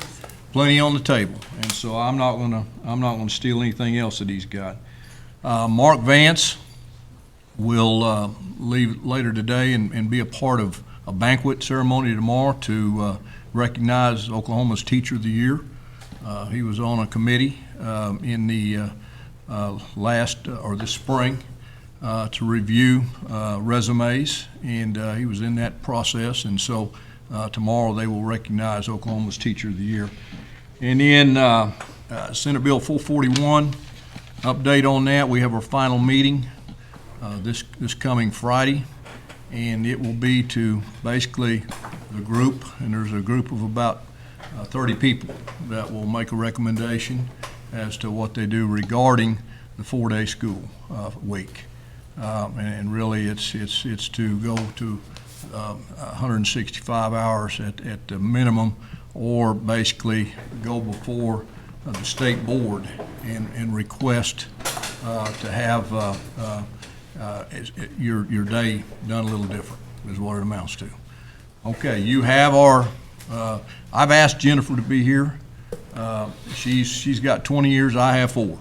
L: plenty on the table. And so I'm not going to steal anything else that he's got. Mark Vance will leave later today and be a part of a banquet ceremony tomorrow to recognize Oklahoma's Teacher of the Year. He was on a committee in the this spring to review resumes, and he was in that process. And so tomorrow they will recognize Oklahoma's Teacher of the Year. And then Senate Bill 441, update on that. We have our final meeting this coming Friday, and it will be to basically the group, and there's a group of about 30 people that will make a recommendation as to what they do regarding the 4-day school week. And really it's to go to 165 hours at the minimum, or basically go before the state board and request to have your day done a little different, is what it amounts to. Okay, you have our, I've asked Jennifer to be here. She's got 20 years, I have 4.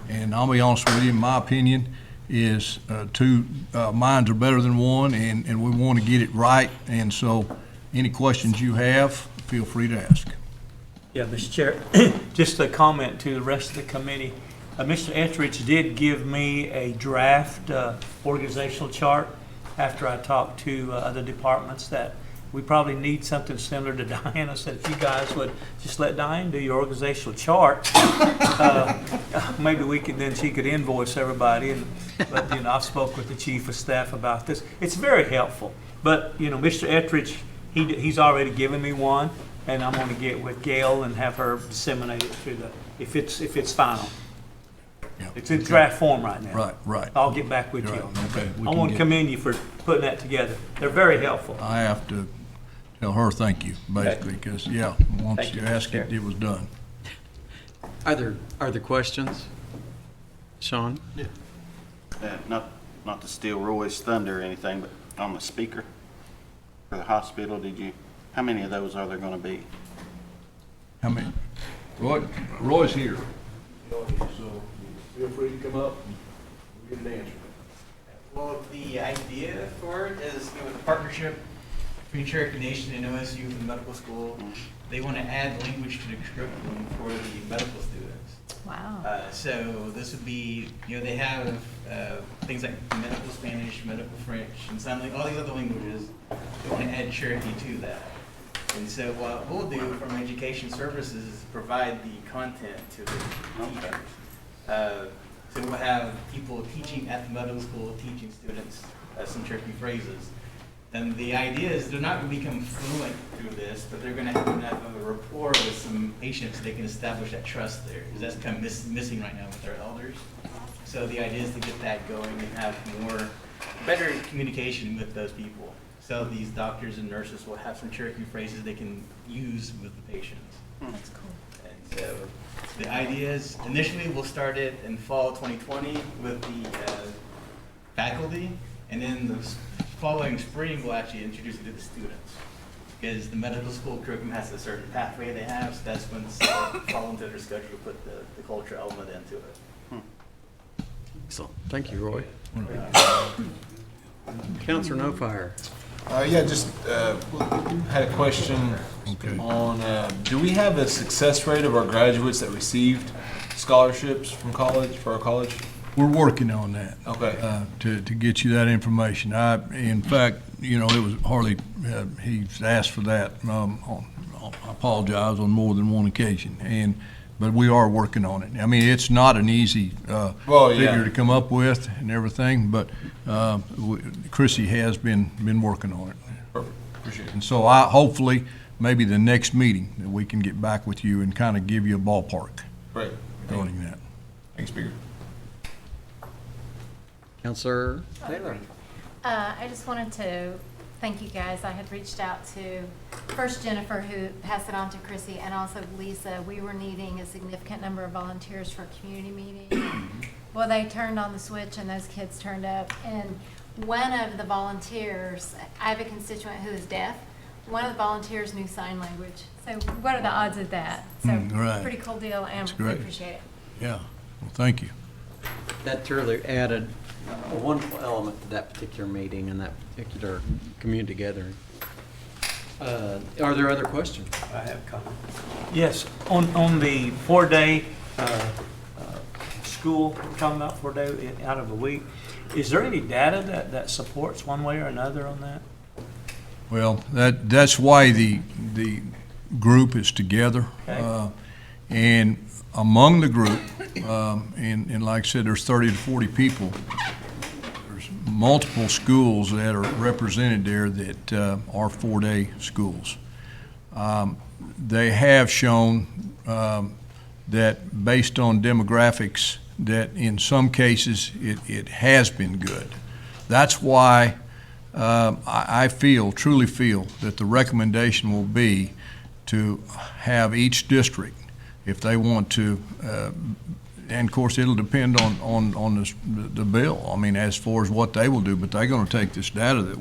L: And I'll be honest with you, my opinion is 2 minds are better than 1, and we want to get it right. And so any questions you have, feel free to ask.
K: Yeah, Mr. Chair, just a comment to the rest of the committee. Mr. Etheridge did give me a draft organizational chart after I talked to other departments that we probably need something similar to Diane. I said, if you guys would just let Diane do your organizational chart, maybe we could, then she could invoice everybody. But I've spoke with the chief of staff about this. It's very helpful. But Mr. Etheridge, he's already given me one, and I'm going to get with Gail and have her disseminate it to if it's final.
L: Yeah.
K: It's in draft form right now.
L: Right.
K: I'll get back with you.
L: Okay.
K: I want to commend you for putting that together. They're very helpful.
L: I have to tell her thank you, basically, because, once
K: Thank
L: you
K: you,
L: asked
K: Mr.
L: it, it was done.
A: Are there questions? Sean?
B: Not to steal Roy's thunder or anything, but on the speaker for the hospital, how many of those are there going to be?
L: How many? Roy's here. So feel free to come up and we'll get an answer.
M: Well, the idea for it is with a partnership between Cherokee Nation and OSU for the medical school. They want to add language to the curriculum for the medical students.
I: Wow.
M: So this would be, they have things like medical Spanish, medical French, and sign language, all these other languages. They want to add Cherokee to that. And so what we'll do from education services is provide the content to the teachers. So we'll have people teaching at the medical school, teaching students some Cherokee phrases. And the idea is they're not going to become fluent through this, but they're going to have a rapport with some patients so they can establish that trust there. Because that's kind of missing right now with our elders. So the idea is to get that going and have better communication with those people. So these doctors and nurses will have some Cherokee phrases they can use with the patients.
I: That's cool.
M: And so the idea is initially we'll start it in fall 2020 with the faculty, and then the following spring, we'll actually introduce it to the students. Because the medical school curriculum has a certain pathway they have, so that's when they fall into their schedule to put the culture element into it.
A: Excellent. Thank you, Roy. Counselor No Fire.
N: Yeah, just had a question on, do we have a success rate of our graduates that received scholarships from college, for our college?
L: We're working on that.
N: Okay.
L: To get you that information. In fact, it was Harley, he's asked for that. I apologize on more than one occasion. But we are working on it. I mean, it's not an easy figure to come up with and everything, but Chrissy has been working on it.
N: Perfect. Appreciate it.
L: And so hopefully, maybe the next meeting, that we can get back with you and kind of give you a ballpark
N: Great.
L: regarding that.
N: Thanks, Speaker.
A: Counselor Taylor.
D: I just wanted to thank you guys. I had reached out to first Jennifer, who passed it on to Chrissy, and also Lisa. We were needing a significant number of volunteers for a community meeting. Well, they turned on the switch and those kids turned up. And one of the volunteers, I have a constituent who is deaf. One of the volunteers knew sign language. So what are the odds of that? So
L: Right.
D: pretty cool deal, and we
L: great.
D: appreciate it.
L: Yeah, well, thank you.
A: That truly added a wonderful element to that particular meeting and that particular community gathering. Are there other questions?
K: I have a comment. Yes, on the 4-day school, we're talking about 4-day out of a week, is there any data that supports one way or another on that?
L: Well, that's why the group is together.
K: Okay.
L: And among the group, and like I said, there's 30 to 40 people. There's multiple schools that are represented there that are 4-day schools. They have shown that based on demographics, that in some cases it has been good. That's why I truly feel that the recommendation will be to have each district, if they want to, and of course it'll depend on the bill. I mean, as far as what they will do, but they're going to take this data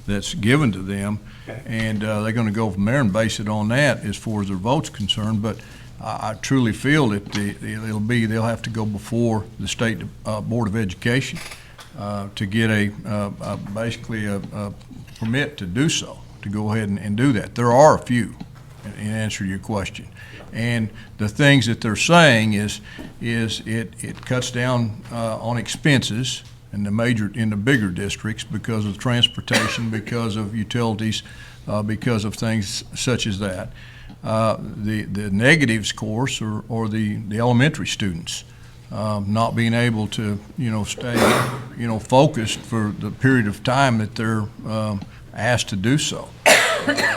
L: that's given to them,
K: okay,
L: and they're going to go from there and base it on that as far as their vote's concerned. But I truly feel that they'll have to go before the State Board of Education to get basically a permit to do so, to go ahead and do that. There are a few, in answer to your question. And the things that they're saying is it cuts down on expenses in the bigger districts because of transportation, because of utilities, because of things such as that. The negatives, of course, are the elementary students not being able to stay focused for the period of time that they're asked to do so.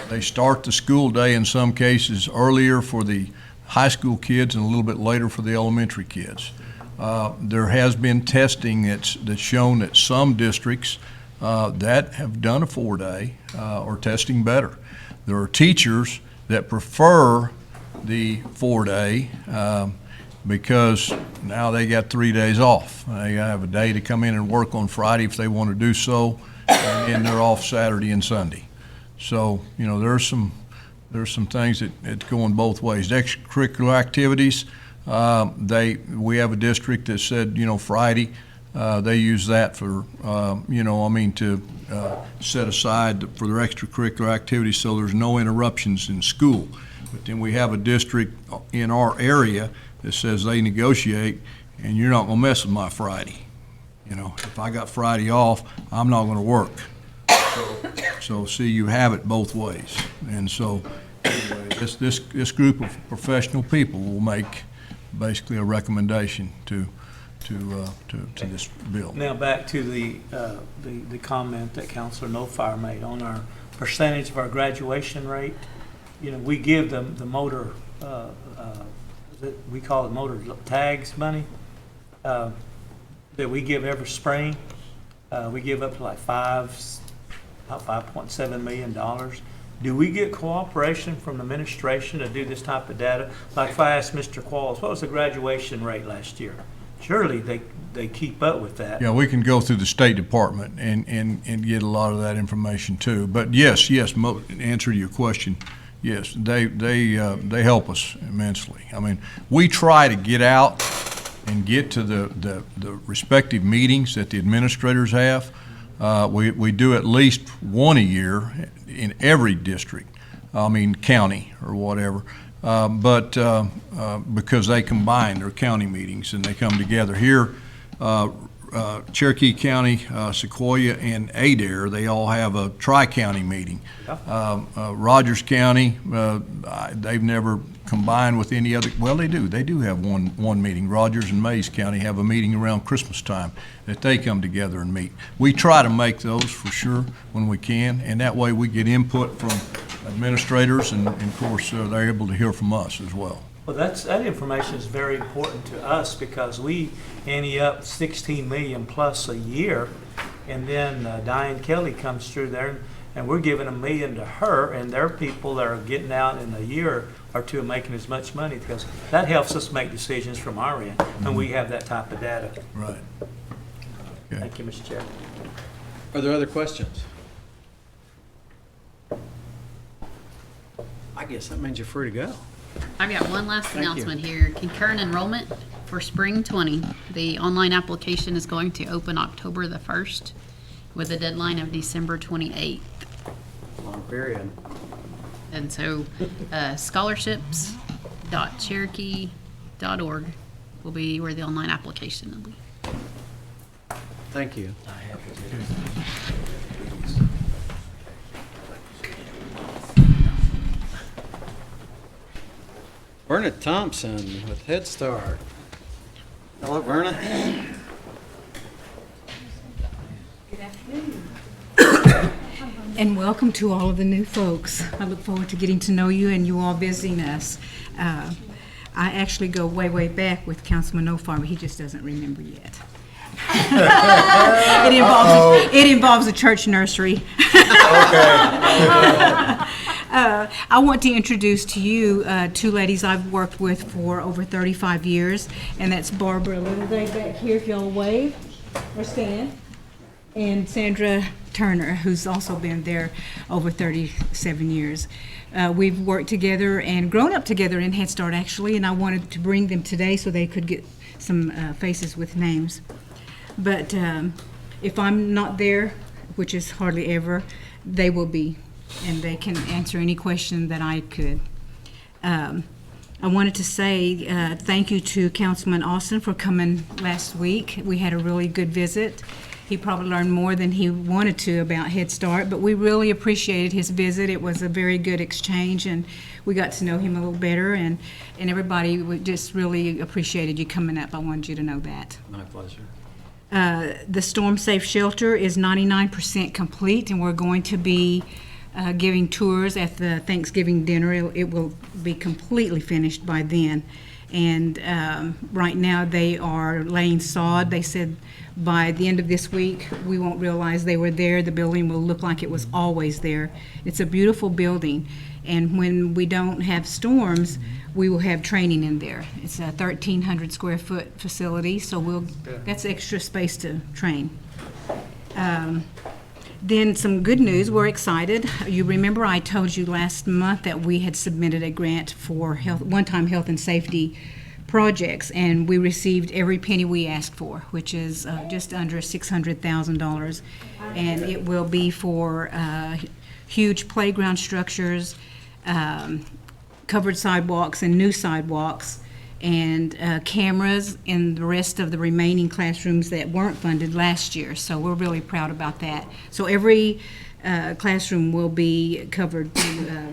L: They start the school day in some cases earlier for the high school kids and a little bit later for the elementary kids. There has been testing that's shown that some districts that have done a 4-day are testing better. There are teachers that prefer the 4-day because now they got 3 days off. They have a day to come in and work on Friday if they want to do so, and then they're off Saturday and Sunday. So, there's some things that's going both ways. Extracurricular activities, we have a district that said, Friday, they use that for, to set aside for their extracurricular activities so there's no interruptions in school. But then we have a district in our area that says they negotiate, and you're not gonna mess with my Friday. If I got Friday off, I'm not gonna work. So see, you have it both ways. And so anyway, this group of professional people will make basically a recommendation to this bill.
K: Now, back to the comment that Councilor No Fire made on our percentage of our graduation rate. We give them the motor, we call it motor tags money, that we give every spring. We give up to like about $5.7 million. Do we get cooperation from the administration to do this type of data? Like if I asked Mr. Qualls, what was the graduation rate last year? surely they keep up with that.
L: Yeah, we can go through the State Department and get a lot of that information too. But yes, answer to your question, yes, they help us immensely. I mean, we try to get out and get to the respective meetings that the administrators have. We do at least one a year in every district, county or whatever. But because they combine their county meetings and they come together here, Cherokee County, Sequoia, and Adair, they all have a tri-county meeting. Rogers County, they've never combined with any other. Well, they do. They do have one meeting. Rogers and Mays County have a meeting around Christmas time that they come together and meet. We try to make those for sure when we can, and that way we get input from administrators, and of course they're able to hear from us as well.
K: Well, that information is very important to us because we ante up 16 million plus a year, and then Diane Kelly comes through there, and we're giving $1 million to her, and their people that are getting out in a year or two making as much money, because that helps us make decisions from our end when we have that type of data.
L: Right. Okay.
K: Thank you, Mr. Chair.
A: Are there other questions? I guess that means you're free to go.
I: I've got one last
A: Thank you.
I: announcement here. Concurrent enrollment for spring 20. The online application is going to open October the 1st with a deadline of December 28th.
A: Long period.
I: And so scholarships.cherokee.org will be where the online application will be.
A: Thank you. Verna Thompson with Head Start. Hello, Verna.
O: Good afternoon. And welcome to all of the new folks. I look forward to getting to know you and you all visiting us. I actually go way, way back with Councilman O'Farr, but he just doesn't remember yet. It involves a church nursery. I want to introduce to you two ladies I've worked with for over 35 years, and that's Barbara Littleday back here, if you'll wave or stand, and Sandra Turner, who's also been there over 37 years. We've worked together and grown up together in Head Start, actually, and I wanted to bring them today so they could get some faces with names. But if I'm not there, which is hardly ever, they will be, and they can answer any question that I could. I wanted to say thank you to Councilman Austin for coming last week. We had a really good visit. He probably learned more than he wanted to about Head Start, but we really appreciated his visit. It was a very good exchange, and we got to know him a little better, and everybody just really appreciated you coming up. I wanted you to know that.
A: My pleasure.
O: The Storm Safe Shelter is 99% complete, and we're going to be giving tours at the Thanksgiving dinner. It will be completely finished by then. And right now they are laying sod. They said by the end of this week, we won't realize they were there. The building will look like it was always there. It's a beautiful building. And when we don't have storms, we will have training in there. It's a 1,300 square foot facility, so that's extra space to train. Then some good news, we're excited. You remember I told you last month that we had submitted a grant for one-time health and safety projects, and we received every penny we asked for, which is just under $600,000. And it will be for huge playground structures, covered sidewalks and new sidewalks, and cameras in the rest of the remaining classrooms that weren't funded last year. So we're really proud about that. So every classroom will be covered with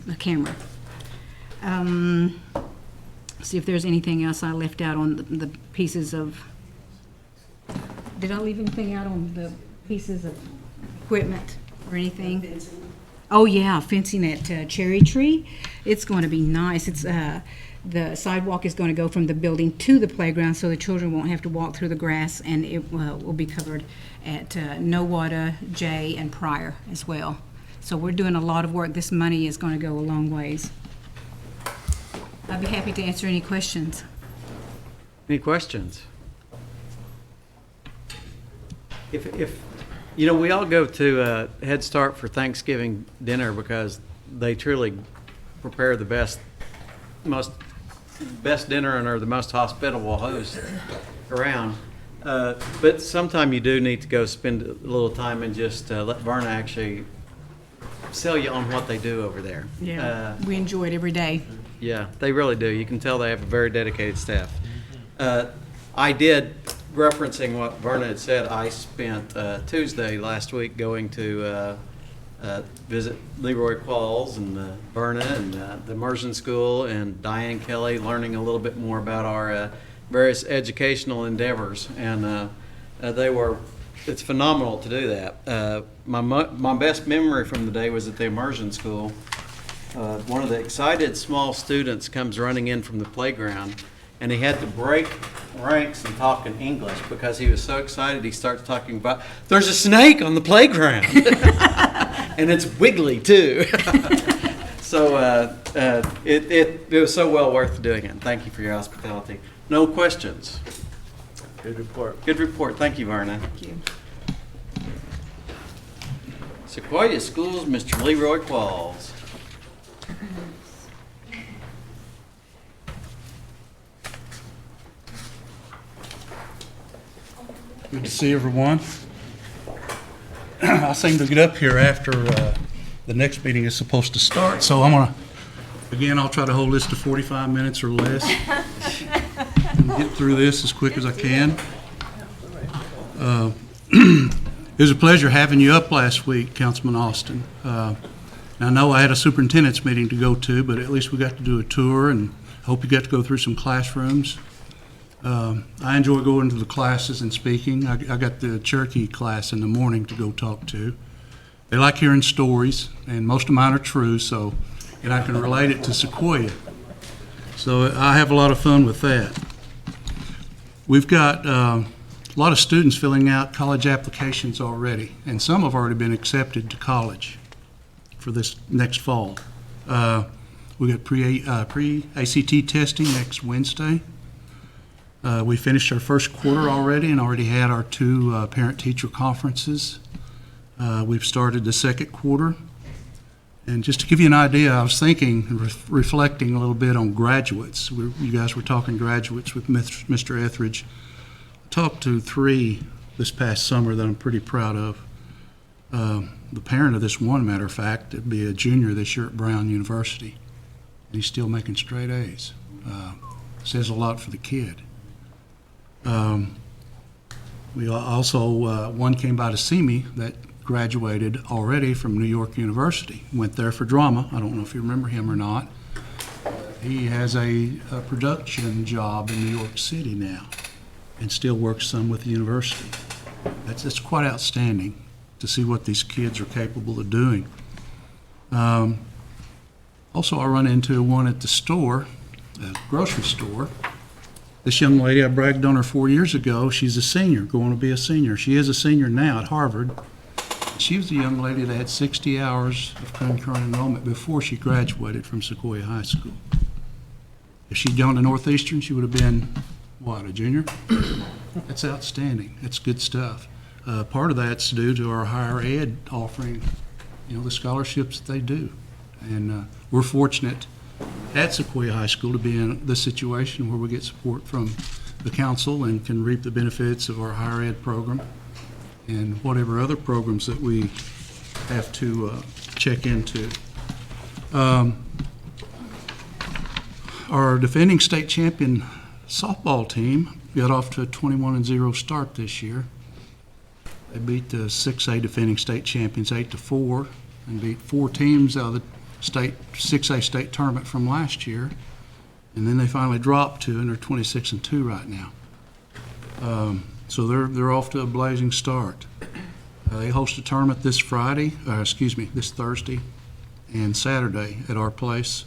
O: a camera. See if there's anything else I left out on the pieces of, did I leave anything out on the pieces of equipment or anything? Oh yeah, fencing at Cherry Tree. It's going to be nice. It's the sidewalk is going to go from the building to the playground, so the children won't have to walk through the grass, and it will be covered at Nowata, Jay, and Pryor as well. So we're doing a lot of work. This money is going to go a long ways. I'd be happy to answer any questions.
A: Any questions? If, you know, we all go to Head Start for Thanksgiving dinner because they truly prepare the best dinner and are the most hospitable host around. But sometime you do need to go spend a little time and just let Verna actually sell you on what they do over there.
O: Yeah, we enjoy it every day.
A: Yeah, they really do. You can tell they have a very dedicated staff. I did, referencing what Verna had said, I spent Tuesday last week going to visit Leroy Qualls and Verna and the immersion school and Diane Kelly, learning a little bit more about our various educational endeavors. And it's phenomenal to do that. My best memory from the day was at the immersion school. One of the excited small students comes running in from the playground, and he had to break ranks and talk in English because he was so excited. He starts talking about, there's a snake on the playground, and it's wiggly too. So it was so well worth doing it. Thank you for your hospitality. No questions.
N: Good report.
A: Good report. Thank you, Verna.
O: Thank you.
A: Sequoia Schools, Mr. Leroy Qualls.
P: Good to see everyone. I seem to get up here after the next meeting is supposed to start, so I'll try to hold this to 45 minutes or less and get through this as quick as I can. It was a pleasure having you up last week, Councilman Austin. I know I had a superintendent's meeting to go to, but at least we got to do a tour, and hope you got to go through some classrooms. I enjoy going to the classes and speaking. I got the Cherokee class in the morning to go talk to. They like hearing stories, and most of mine are true, and I can relate it to Sequoia. So I have a lot of fun with that. We've got a lot of students filling out college applications already, and some have already been accepted to college for this next fall. We got pre-ACT testing next Wednesday. We finished our first quarter already and already had our 2 parent-teacher conferences. We've started the second quarter. And just to give you an idea, I was thinking and reflecting a little bit on graduates. You guys were talking graduates with Mr. Etheridge. I talked to 3 this past summer that I'm pretty proud of. The parent of this one, matter of fact, would be a junior this year at Brown University. And he's still making straight A's. Says a lot for the kid. We also, one came by to see me that graduated already from New York University. Went there for drama. I don't know if you remember him or not. He has a production job in New York City now and still works some with the university. That's quite outstanding to see what these kids are capable of doing. Also, I run into one at the store, a grocery store. This young lady, I bragged on her 4 years ago. She's a senior, going to be a senior. She is a senior now at Harvard. She was a young lady that had 60 hours of concurrent enrollment before she graduated from Sequoia High School. If she'd gone to Northeastern, she would have been, what, a junior? That's outstanding. That's good stuff. Part of that's due to our higher ed offering, the scholarships that they do. And we're fortunate at Sequoia High School to be in this situation where we get support from the council and can reap the benefits of our higher ed program and whatever other programs that we have to check into. Our defending state champion softball team got off to a 21-0 start this year. They beat the 6A defending state champions 8-4 and beat 4 teams out of the 6A state tournament from last year, and then they finally dropped 2, and they're 26-2 right now. So they're off to a blazing start. They host a tournament this Thursday and Saturday at our place.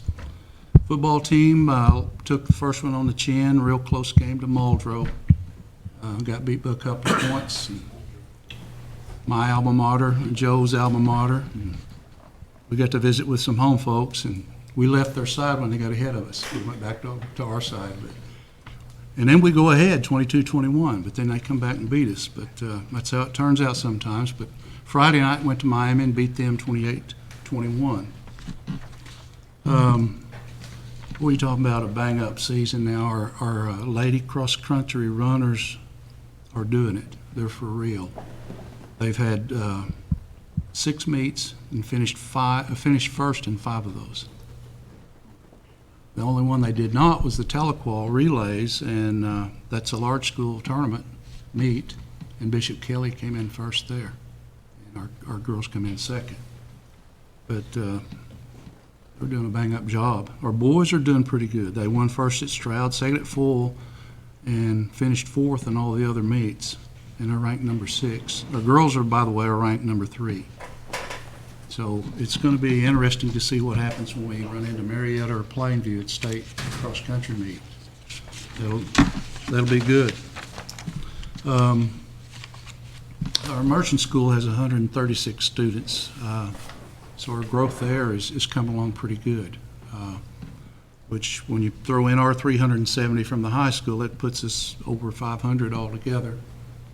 P: Football team took the first one on the chin, real close game to Muldrow. Got beat by a couple of points. And my alma mater, and Joe's alma mater. And we got to visit with some home folks, and we left their side when they got ahead of us. We went back to our side, but And then we go ahead, 22-21, but then they come back and beat us. But that's how it turns out sometimes. But Friday night, went to Miami and beat them 28-21. What are you talking about, a bang-up season now? Our lady cross-country runners are doing it. They're for real. They've had 6 meets and finished first in 5 of those. The only one they did not was the Tahlequah relays, and that's a large school tournament meet, and Bishop Kelly came in first there, and our girls come in second. But they're doing a bang-up job. Our boys are doing pretty good. They won first at Stroud, second at Full, and finished 4th in all the other meets, and they're ranked number 6. Our girls are, by the way, are ranked number 3. So it's going to be interesting to see what happens when we run into Marietta or Plainview at state cross-country meet. That'll be good. Our immersion school has 136 students, so our growth there is coming along pretty good. Which, when you throw in our 370 from the high school, that puts us over 500 altogether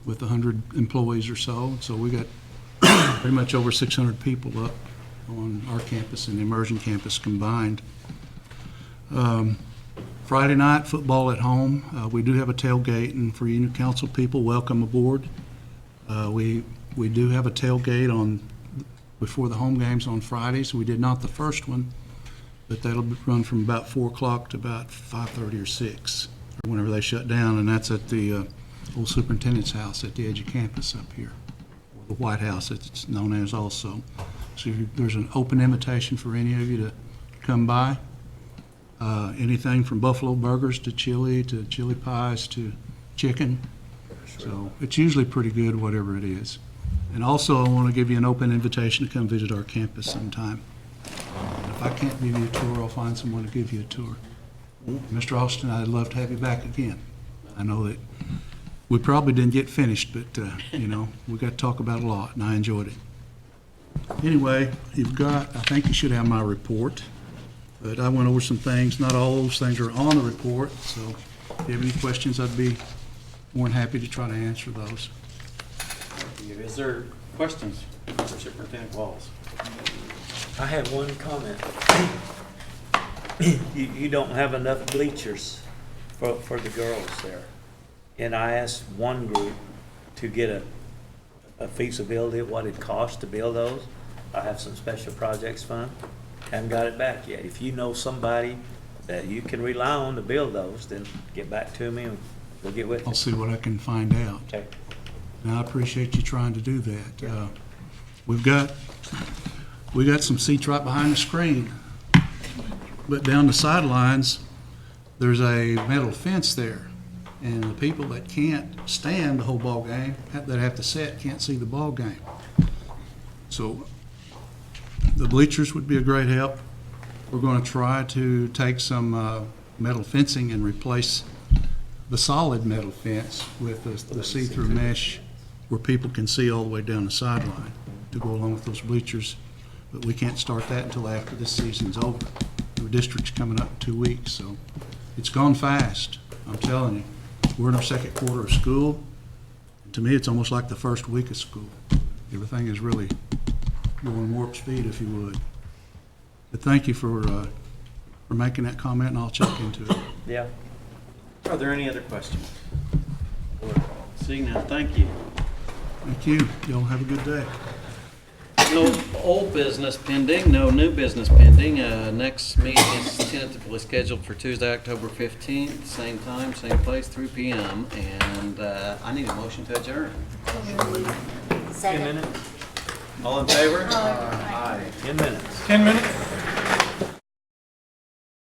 P: with 100 employees or so. So we got pretty much over 600 people up on our campus and the immersion campus combined. Friday night, football at home. We do have a tailgate, and for you new council people, welcome aboard. We do have a tailgate before the home games on Fridays. We did not the first one, but that'll run from about 4 o'clock to about 5:30 or 6, or whenever they shut down, and that's at the old superintendent's house at the edge of campus up here, or the White House, it's known as also. So there's an open invitation for any of you to come by. Anything from buffalo burgers to chili pies to chicken. So it's usually pretty good, whatever it is. And also, I want to give you an open invitation to come visit our campus sometime. If I can't give you a tour, I'll find someone to give you a tour. Mr. Austin, I'd love to have you back again. I know that we probably didn't get finished, but, we got to talk about a lot, and I enjoyed it. Anyway, I think you should have my report, but I went over some things. Not all those things are on the report, so if you have any questions, I'd be more than happy to try to answer those.
A: Is there questions for Superintendent Walls?
K: I have one comment. You don't have enough bleachers for the girls there. And I asked one group to get a feasibility of what it costs to build those. I have some special projects fund. Haven't got it back yet. If you know somebody that you can rely on to build those, then get back to me and we'll get with you.
P: I'll see what I can find out.
K: Okay.
P: And I appreciate you trying to do that. We got some seats right behind the screen, but down the sidelines, there's a metal fence there. And the people that can't stand the whole ball game, that have to sit, can't see the ball game. So the bleachers would be a great help. We're going to try to take some metal fencing and replace the solid metal fence with the see-through mesh where people can see all the way down the sideline to go along with those bleachers. But we can't start that until after this season's over. The district's coming up in 2 weeks, so it's gone fast, I'm telling you. We're in our second quarter of school. To me, it's almost like the first week of school. Everything is really going warp speed, if you would. But thank you for making that comment, and I'll check into it.
K: Yeah.
A: Are there any other questions? Seeing none, thank you.
P: Thank you. Y'all have a good day.
A: No old business pending, no new business pending. Next meeting is tentatively scheduled for Tuesday, October 15th, same time, same place, 3 p.m. And I need a motion to adjourn.
K: 10 minutes?
A: All in favor?
K: Aye. 10 minutes.
J: 10 minutes?